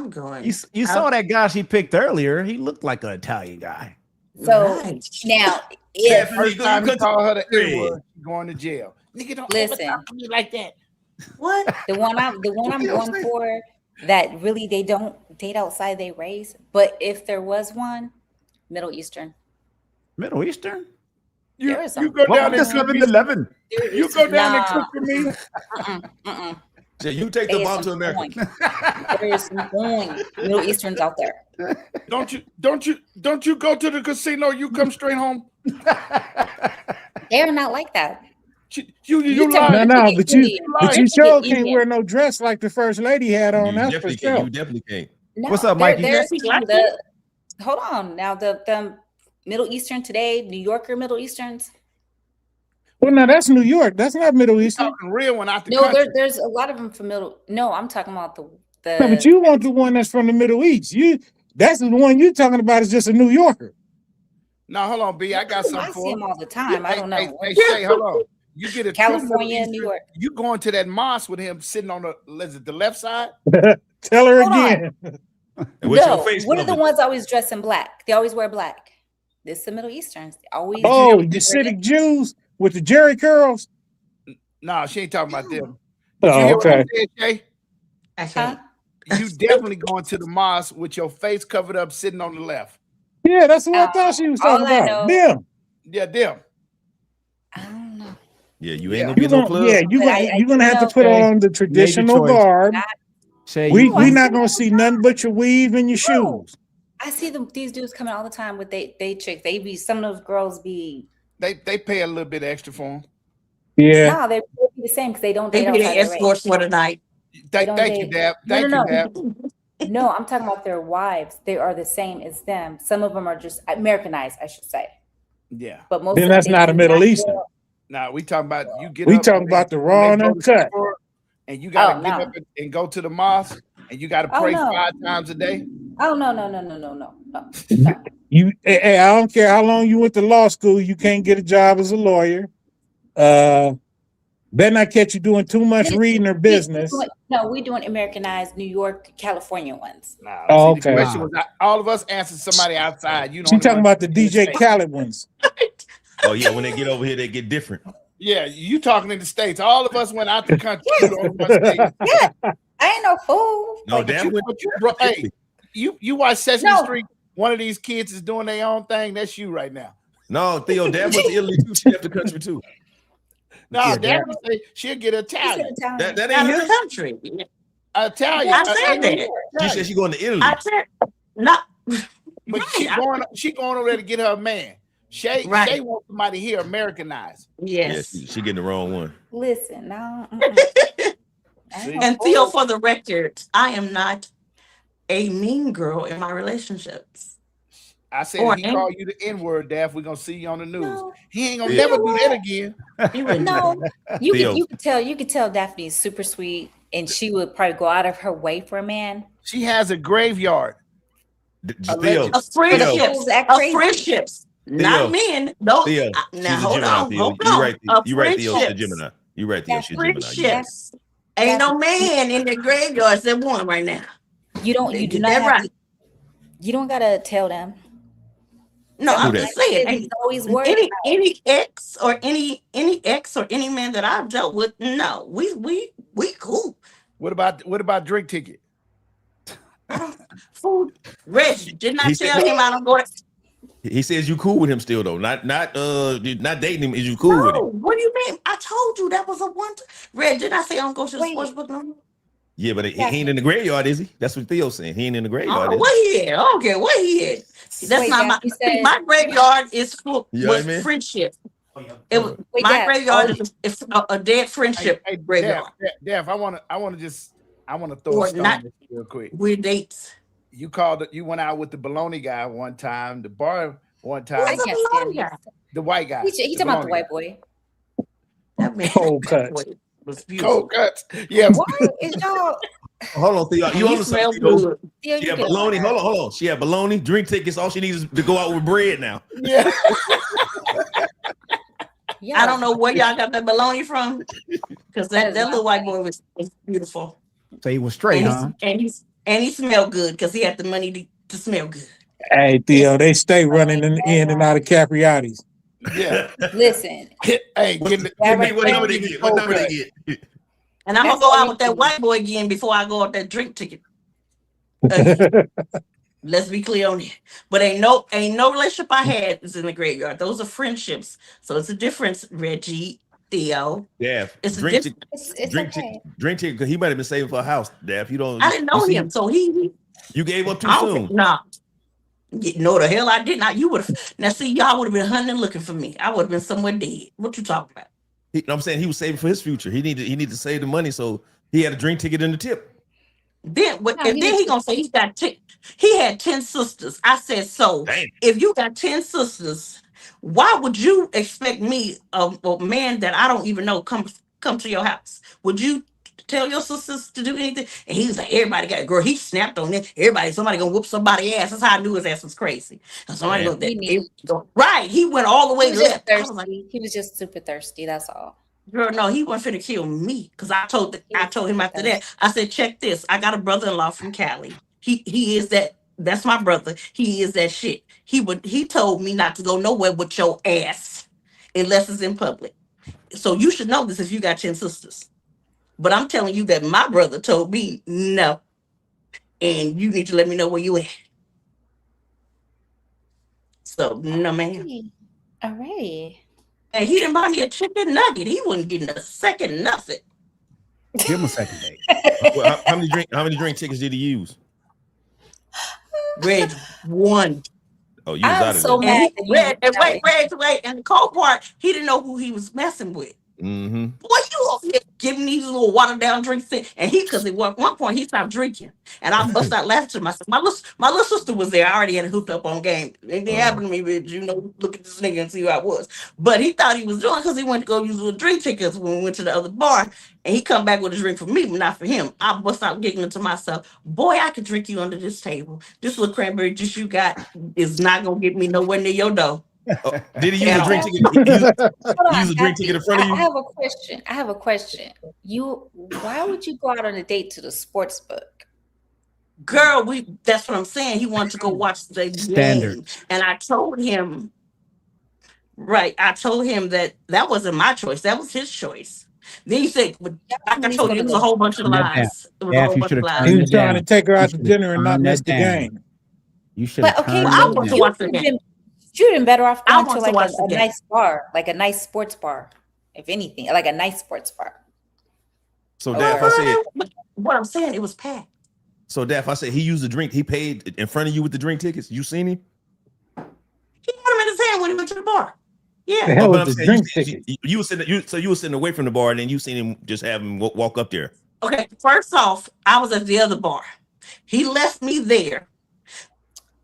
going. You saw that guy she picked earlier. He looked like an Italian guy. So now, if first time you call her the N-word, going to jail. Nigga, don't ever listen talk to me like that. What? The one I'm going for, that really they don't date outside their race. But if there was one, Middle Eastern. Middle Eastern? You go down there 7-Eleven. You go down and cook for me. So you take the bomb to America. There's some going Middle Easterns out there. Don't you go to the casino? You come straight home. They're not like that. You lie. No, but you sure can't wear no dress like the first lady had on. That's for sure. You definitely can't. No, what's up, Mikey? Hold on. Now the Middle Eastern today, New Yorker Middle Easterns. Well, no, that's New York. That's not Middle Eastern. Real one out the No, country. there's a lot of them from Middle. No, I'm talking about the. No, but you want the one that's from the Middle East. That's the one you're talking about is just a New Yorker. No, hold on, B. I got something I for see them all the time. I don't know. Hey, Shay, hold on. You get a California, New York. You going to that mosque with him sitting on the left side? Tell her again. No, what are the ones always dressed in black? They always wear black. This is the Middle Easterns. They always. Oh, the Hasidic Jews with the Jerry curls. No, she ain't talking about them. Oh, okay. Shay? You definitely going to the mosque with your face covered up, sitting on the left. Yeah, that's what I thought she was talking about. Them. Yeah, them. I don't know. Yeah, you ain't gonna get no club. Yeah, you're gonna have to put on the traditional garb. We not gonna see nothing but your weave and your shoes. I see these dudes coming all the time with they chicks. They be some of those girls be. They pay a little bit extra for them. Yeah. No, they be the same because they don't. They be the escorts for the night. Thank you, Dab. Thank you, Dab. No, I'm talking about their wives. They are the same as them. Some of them are just Americanized, I should say. Yeah, but most. Then that's not a Middle Eastern. No, we talking about you get. We talking about the raw and uncut. And you gotta get up and go to the mosque, and you gotta pray 5 times a day. Oh no. Hey, I don't care how long you went to law school, you can't get a job as a lawyer. Better not catch you doing too much reading or business. We doing Americanized New York, California ones. No, okay. The question was all of us answered somebody outside. You know, she talking about the DJ Khaled ones. Oh yeah, when they get over here, they get different. Yeah, you talking in the States. All of us went out the country. Yeah, I ain't no fool. No, damn. Hey, you watch Sesame Street. One of these kids is doing their own thing. That's you right now. No, Theo, Dad went to Italy too. She left the country too. No, Dad would say she'll get Italian. That ain't Out of her the country. Italian. I said that. She said she going to Italy. I said no. But she she going over there to get her man. Shay wants somebody here Americanized. Yes. Yeah, she getting the wrong one. Listen, no. And Theo, for the record, I am not a mean girl in my relationships. I said if he called you the N-word, Daph, we're gonna see you on the news. No. He ain't gonna never do that again. No, you could tell Daphne is super sweet, and she would probably go out of her way for a man. She has a graveyard. Of friendships. Not men. No. Now hold on. You right, Theo. She's a Gemini. You right, Theo. She's a Gemini. Friendships. Ain't no man in the graveyard except one right now. You do not have you don't gotta tell them. No, I'm just saying. Always any ex or any man that I've dealt with, no, we cool. What about drink ticket? Food. Reg, didn't I tell him I don't go? He says you cool with him still though. Not dating him. Is you cool with him? What do you mean? I told you that was a one. Reg, didn't I say I don't go to the sports book no more? Yeah, but he ain't in the graveyard, is he? That's what Theo's saying. He ain't in the graveyard. Where he at? I don't care where he at. That's not my graveyard is full with friendship. My graveyard is a dead friendship graveyard. Daph, I want to throw a stone at you real quick. Weird dates. You went out with the baloney guy one time, the bar one time. I can't stand him. The white guy. He talking about the white boy. That man cold cuts. Cold cuts. Yeah. Why is y'all? Hold on, Theo. You on smell good. She had baloney. Hold on. She had baloney, drink tickets. All she needs is to go out with bread now. Yeah. I don't know where y'all got that baloney from, because that little white boy was beautiful. So he was straight, and he smelled good because he had the money to smell good. Hey, Theo, they stay running in and out of Capriati's. Yeah. Listen. Hey, what number they get? What number they get? And I'm gonna go out with that white boy again before I go out that drink ticket. Let's be clear on it. But ain't no relationship I had is in the graveyard. Those are friendships. So it's a difference, Reggie, Theo. Yeah, it's drink ticket because he might have been saving for a house. Daph, you don't. I didn't know him, so he. You gave up too soon. Nah. No, the hell I did not. You would have. Now, see, y'all would have been hunting and looking for me. I would have been somewhere dead. What you talking about? I'm saying he was saving for his future. He needed to save the money, so he had a drink ticket in the tip. Then he gonna say he had 10 sisters. I said, so if you got 10 sisters, why would you expect me, a man that I don't even know, come to your house? Would you tell your sisters to do anything? And he was like, everybody got a girl. He snapped on it. Somebody gonna whoop somebody's ass. That's how I knew his ass was crazy. And somebody right. He went all the way left. He was just super thirsty. That's all. Girl, no, he wasn't finna kill me, because I told him after that. I said, check this. I got a brother-in-law from Cali. He is that. That's my brother. He is that shit. He told me not to go nowhere with your ass unless it's in public. So you should know this if you got 10 sisters. But I'm telling you that my brother told me no. And you need to let me know where you at. So, no, man. All right. And he didn't buy me a chicken nugget. He wasn't getting a second nothing. Give him a second date. Well, how many drink tickets did he use? Reg, one. Oh, you was out of so there. mad. Wait. And the cold part, he didn't know who he was messing with. Mm-hmm. Boy, you over here giving these little watered down drinks, and because at one point he stopped drinking, and I bust out laughing to myself. My little sister was there. I already had it hooked up on game. It didn't happen to me, but look at this nigga and see who I was. But he thought he was doing because he went to go use little drink tickets when we went to the other bar, and he come back with a drink for me, but not for him. I bust out giggling to myself. Boy, I could drink you under this table. This little cranberry juice you got is not gonna get me nowhere near your door. Oh, did he use a drink ticket? Use a drink ticket in front of you? I have a question. Why would you go out on a date to the sports book? Girl, that's what I'm saying. He wanted to go watch the standard game. And I told him that wasn't my choice. That was his choice. Then he said, like I told you, it was a whole bunch of lies. It was a whole bunch of lies. He was trying to take her out to dinner and not miss the game. You should have I want to watch the game. You'd been better off going to like a nice bar, like a nice sports bar, if anything, like a nice sports bar. So Daph, I said, what I'm saying, it was packed. So Daph, I said he used a drink. He paid in front of you with the drink tickets. You seen him? to the bar. The Yeah. hell But with I'm the saying, drink ticket? you were sitting, so you were sitting away from the bar, and then you seen him just have him walk up there. Okay. First off, I was at the other bar. He left me there.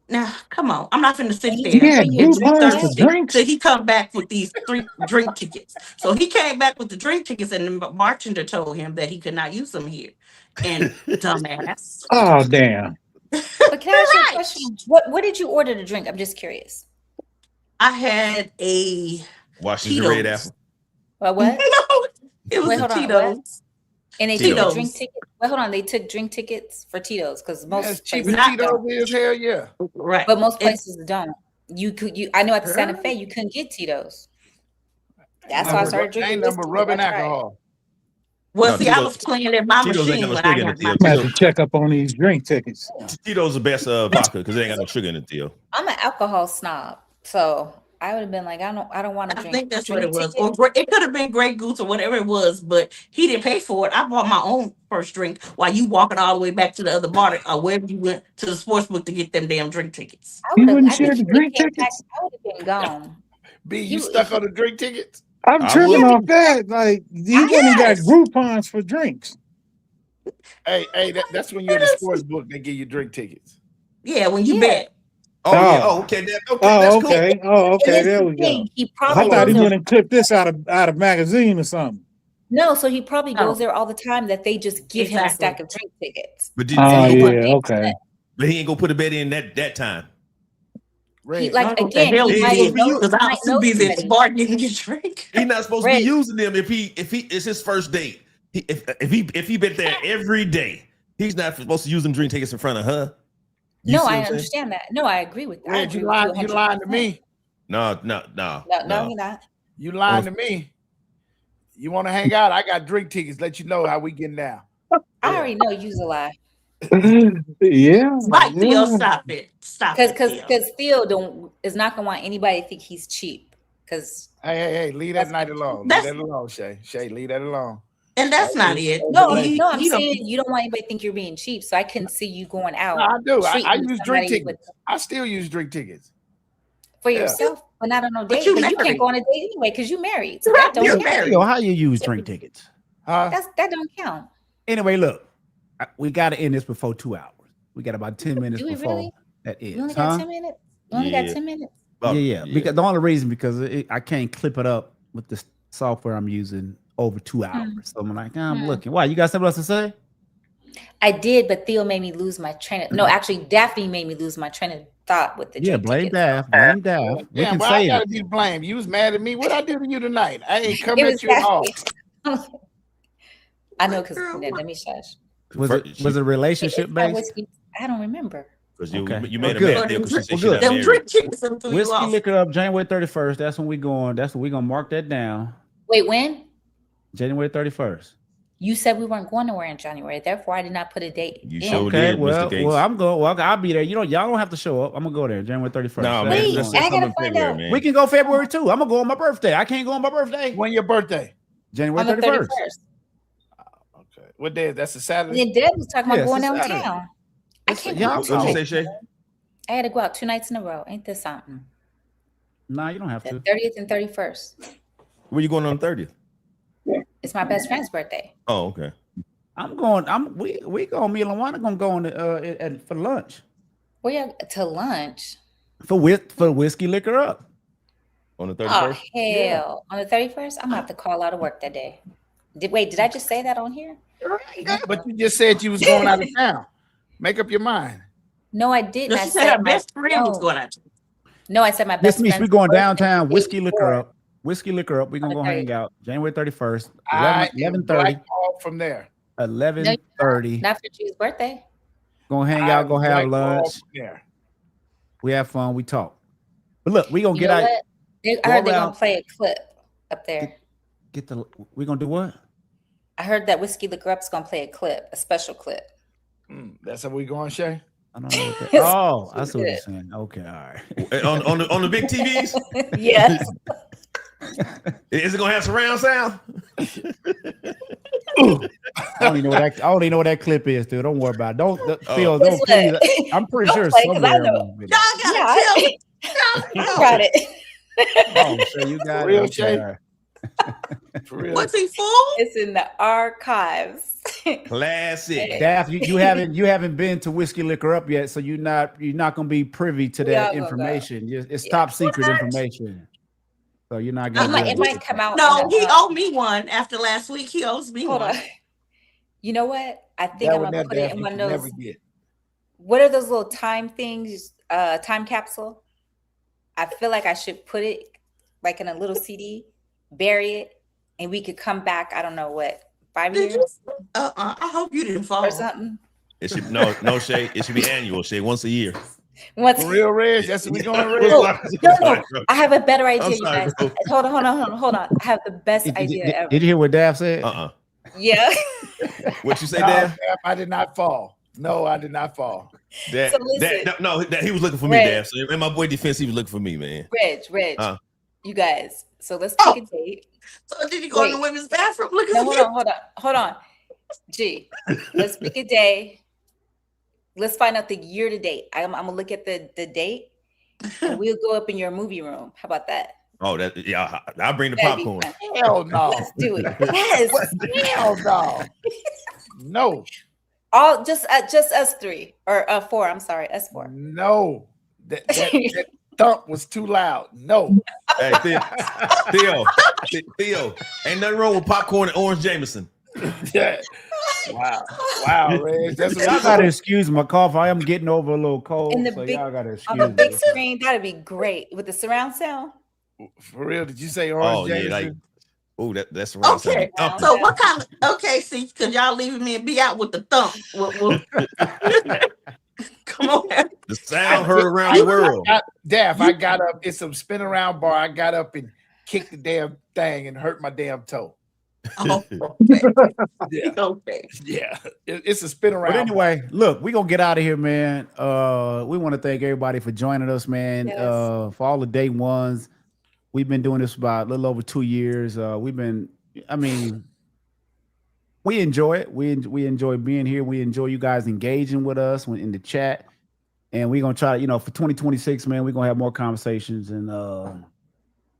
Now, come on. I'm not finna sit He there He had bring your and be drink Groupons for thirsty back. drinks. till he come back with these 3 drink tickets. So he came back with the drink tickets, and the bartender told him that he could not use them here. And dumbass. Oh damn! But can I ask you a Right. question? What did you order to drink? I'm just curious. I had a Washington Red Tito's. Apple. What? No, it was Wait, a hold on. What? Tito's. And they Tito's. took drink tickets. Wait, hold on. They took drink tickets for Tito's because As most cheap places as Not- Tito's is, hell yeah. Right. but most It's- places don't. I know at the Santa Fe you couldn't get Tito's. That's why I started drinking Ain't number whiskey, rubbing that's right. alcohol. Well, No, see, I Tito's- was playing at my Tito's ain't machine got no when sugar I in had it, my. Theo. I'm about to check up on these drink tickets. Tito's the best vodka because it ain't got no sugar in it, Theo. I'm an alcohol snob, so I would have been like, I don't want to I drink. think that's what drink it was. tickets. Or it could have been Grey Goose or whatever it was, but he didn't pay for it. I bought my own first drink while you walking all the way back to the other bar or wherever you went to the sports book to get them damn drink tickets. I You would've- wouldn't I share think the he would've drink came back, tickets? I would have been gone. B, you You- stuck on the drink tickets? I'm I tripping would. off that. Like he went and got Yes. Groupons for drinks. Hey, that's when you're at the sports book, they give you drink tickets. Yeah, when you Yeah. bet. Oh, yeah. Oh. Oh, okay. That's Oh, cool. okay. Oh, And okay. here's There the we go. thing, he I probably thought he goes there. went and clipped this out of magazine or something. No, so he probably No. goes there all the time that they just give him a Exactly. stack of drink tickets. But, Oh he he, went yeah, big okay. but he ain't gonna put a bet in that time. He, Red. like What the again, hell he you might did? know, Because I might was too know busy at the somebody. bar getting your drink. He's not supposed Red. to be using them if it's his first date. If he been there every day, he's not supposed to use them drink tickets in front of her. You No, see what I I'm saying? understand that. No, I agree with that. I Red, agree you with lying to 100%. me. No. No, you're not. You lying to me. You want to hang out? I got drink tickets. Let you know how we getting down. I already know you's a lie. Yeah. Right, Theo, yeah. stop it. Stop it, Theo. Because Theo is not gonna want anybody to think he's cheap. Because Hey, leave that That's- night alone. Leave that's- that alone, Shay. Shay, leave that alone. And that's not it. no, He- I'm he don't- saying you don't want anybody to think you're being cheap. So I couldn't see you going out No, I do. I treating use drink somebody tickets. I still use drink tickets. for Yeah. yourself, but not on no But date. you But you married. can't go on a date anyway because you married. So Right, that you're don't count. married. Yo, how you use drink tickets? Huh? That don't count. Anyway, look, we got to end this before 2 hours. We got about 10 minutes Do we before really? that You only is. got Huh? 10 minutes. You only got Yeah. 10 minutes. Yeah. Because the only reason because I can't clip it up with the software I'm using over 2 hours. So I'm like, I'm looking. Why? You got something else to say? I did, but Theo made me lose my train of. No, actually, Daphne made me lose my train of thought with the Yeah, drink blame tickets. Daff. Blame Daff. We Damn, can why I say gotta it. be blamed? You was mad at me. What I did to you tonight? I ain't come It at was you at all. Daphne. I know because Girl, let me shush. Was it relationship It's not based? whiskey. I don't remember. Because Okay. you made a Well, mad good. deal because she said Well, she good. not Them married. drink tickets them threw you Whiskey off. liquor up January 31st. That's when we going. That's when we gonna mark that down. Wait, when? January 31st. You said we weren't going nowhere in January. Therefore, I did not put a date. You in. showed Okay, did, Mr. well, Gates. I'm going. Well, I'll be there. Y'all don't have to show up. I'm gonna go there January 31st. No, So man. Wait, Let's I say gotta something in find February, out. man. we can go February too. I'm gonna go on my birthday. I can't go on my birthday. When your birthday? January On the 31st. 31st. Okay. What day? That's a And Saturday. then Deb was talking about Yes, going it's Saturday. downtown. I can't y'all go What'd you talk. say, Shay? I had to go out 2 nights in a row. Ain't this something? Nah, you don't have The to. 30th and 31st. Where you going on the 30th? It's my best friend's birthday. Oh, okay. I'm going. We going. Me and Lawana gonna go on for lunch Where you to lunch? for whiskey liquor up. On the Oh 31st? hell! On the 31st, I'm gonna have to call out of work that day. Did I just say that on here? But you just said you was going out of town. Make up your mind. No, I didn't. She I said her my- best friend was no. going out. No, I said my This best means friend. we going downtown. Whiskey liquor up. Whiskey liquor up. We gonna On go the hang out January 31st. I 11:30. blackballed from there. 11:30. Not for Jude's birthday. Gonna hang out. Go have blackballed lunch. from there. We have fun. We talk. But look, we gonna You get know out. what? I go heard they're around. gonna play a clip up there. We gonna do what? I heard that Whiskey Liquor Up's gonna play a clip, a special clip. That's how we going, Shay? I don't know what that. Oh, I see what you're Good. saying. Okay, all right. on the big TVs? Yes. Is it gonna have surround sound? I don't even know what that clip is, dude. Don't worry about it. Don't Phil, Guess don't what? please. I'm pretty Don't sure it's play, 'cause I somewhere. know. on the video. Y'all gotta Yeah, tell me. I got it. Oh, so you got real, it. Shay? Okay. For real. What's he full? It's in the archives. Classic. Daff, you haven't been to Whiskey Liquor Up yet, so you're not gonna be privy to We all that gonna go. information. It's top secret information. So you're not gonna It might come out. No, he owed me one after last week. He owes me Hold one. on. You know what? I think I'm gonna put it in one of those. What are those little time things? Time capsule. I feel like I should put it like in a little CD, bury it, and we could come back. I don't know what, 5 years. I hope you didn't fall or something. It should no Shay. It should be annual, Shay, once a year. Once For real, Reg. That's what we going, Reg. no. I have a better idea, you sorry, guys. bro. Hold on. I have the best idea ever. Did you hear what Daff said? Yeah. What you say, No, Daff? I did not fall. No, I did not fall. That, So listen. he was looking for me, Reg. Daff. So in my boy defense, he was looking for me, man. Reg, you guys. So let's pick a date. So did you go in the women's bathroom looking No, for hold on. G, let's pick a day. Let's find out the year to date. I'm gonna look at the date, and we'll go up in your movie room. How about that? Oh, I'll bring the That'd be popcorn. fun. Hell no. Let's do it. Yes. Hell no. No. All just us three or four. I'm sorry, us four. No. That thump was too loud. No. Hey, Theo, ain't nothing wrong with popcorn and orange Jameson. Yeah. Wow, Reg. That's what Y'all gotta excuse my cough. I am getting over a little cold, And the so big- y'all gotta excuse On the big me. screen, that'd be great with the surround sound. For real, did you say orange Jameson? Yeah, that's the right Okay, sound. so what kind of see, because y'all leaving me and be out with the thump. Come on. The sound heard around the world. Daff, I got up. It's some spin around bar. I got up and kicked the damn thing and hurt my damn toe. Oh, Yeah. okay. Yeah. It's a spin around. But anyway, look, we're gonna get out of here, man. We want to thank everybody for joining us, man. Yes. For all the day ones. We've been doing this for about a little over 2 years. We enjoy it. We enjoy being here. We enjoy you guys engaging with us in the chat. And we're gonna try to, for 2026, man, we're gonna have more conversations and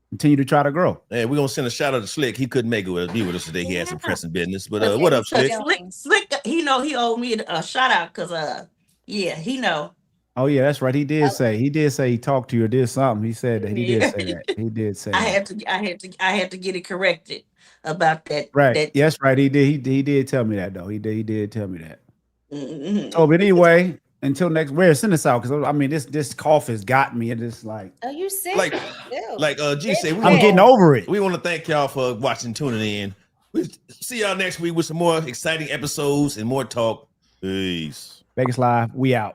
continue to try to grow. Hey, we're gonna send a shout out to Slick. He couldn't make it be with us today. He had some pressing business. But what up, Slick? Slick, he know he owed me a shout out because he know. Oh yeah, that's right. He did say he talked to you or did something. He said that he did say that. He did say I that. had to get it corrected about that. Right. Yes, right. He did. He did tell me that though. He did tell me that. Mm-hmm. Oh, but anyway, until next, send us out because this cough has got me. And it's like, Oh, you sick? G say, I'm getting over it. We want to thank y'all for watching, tuning in. We'll see y'all next week with some more exciting episodes and more talk. Peace. Vegas Live, we out.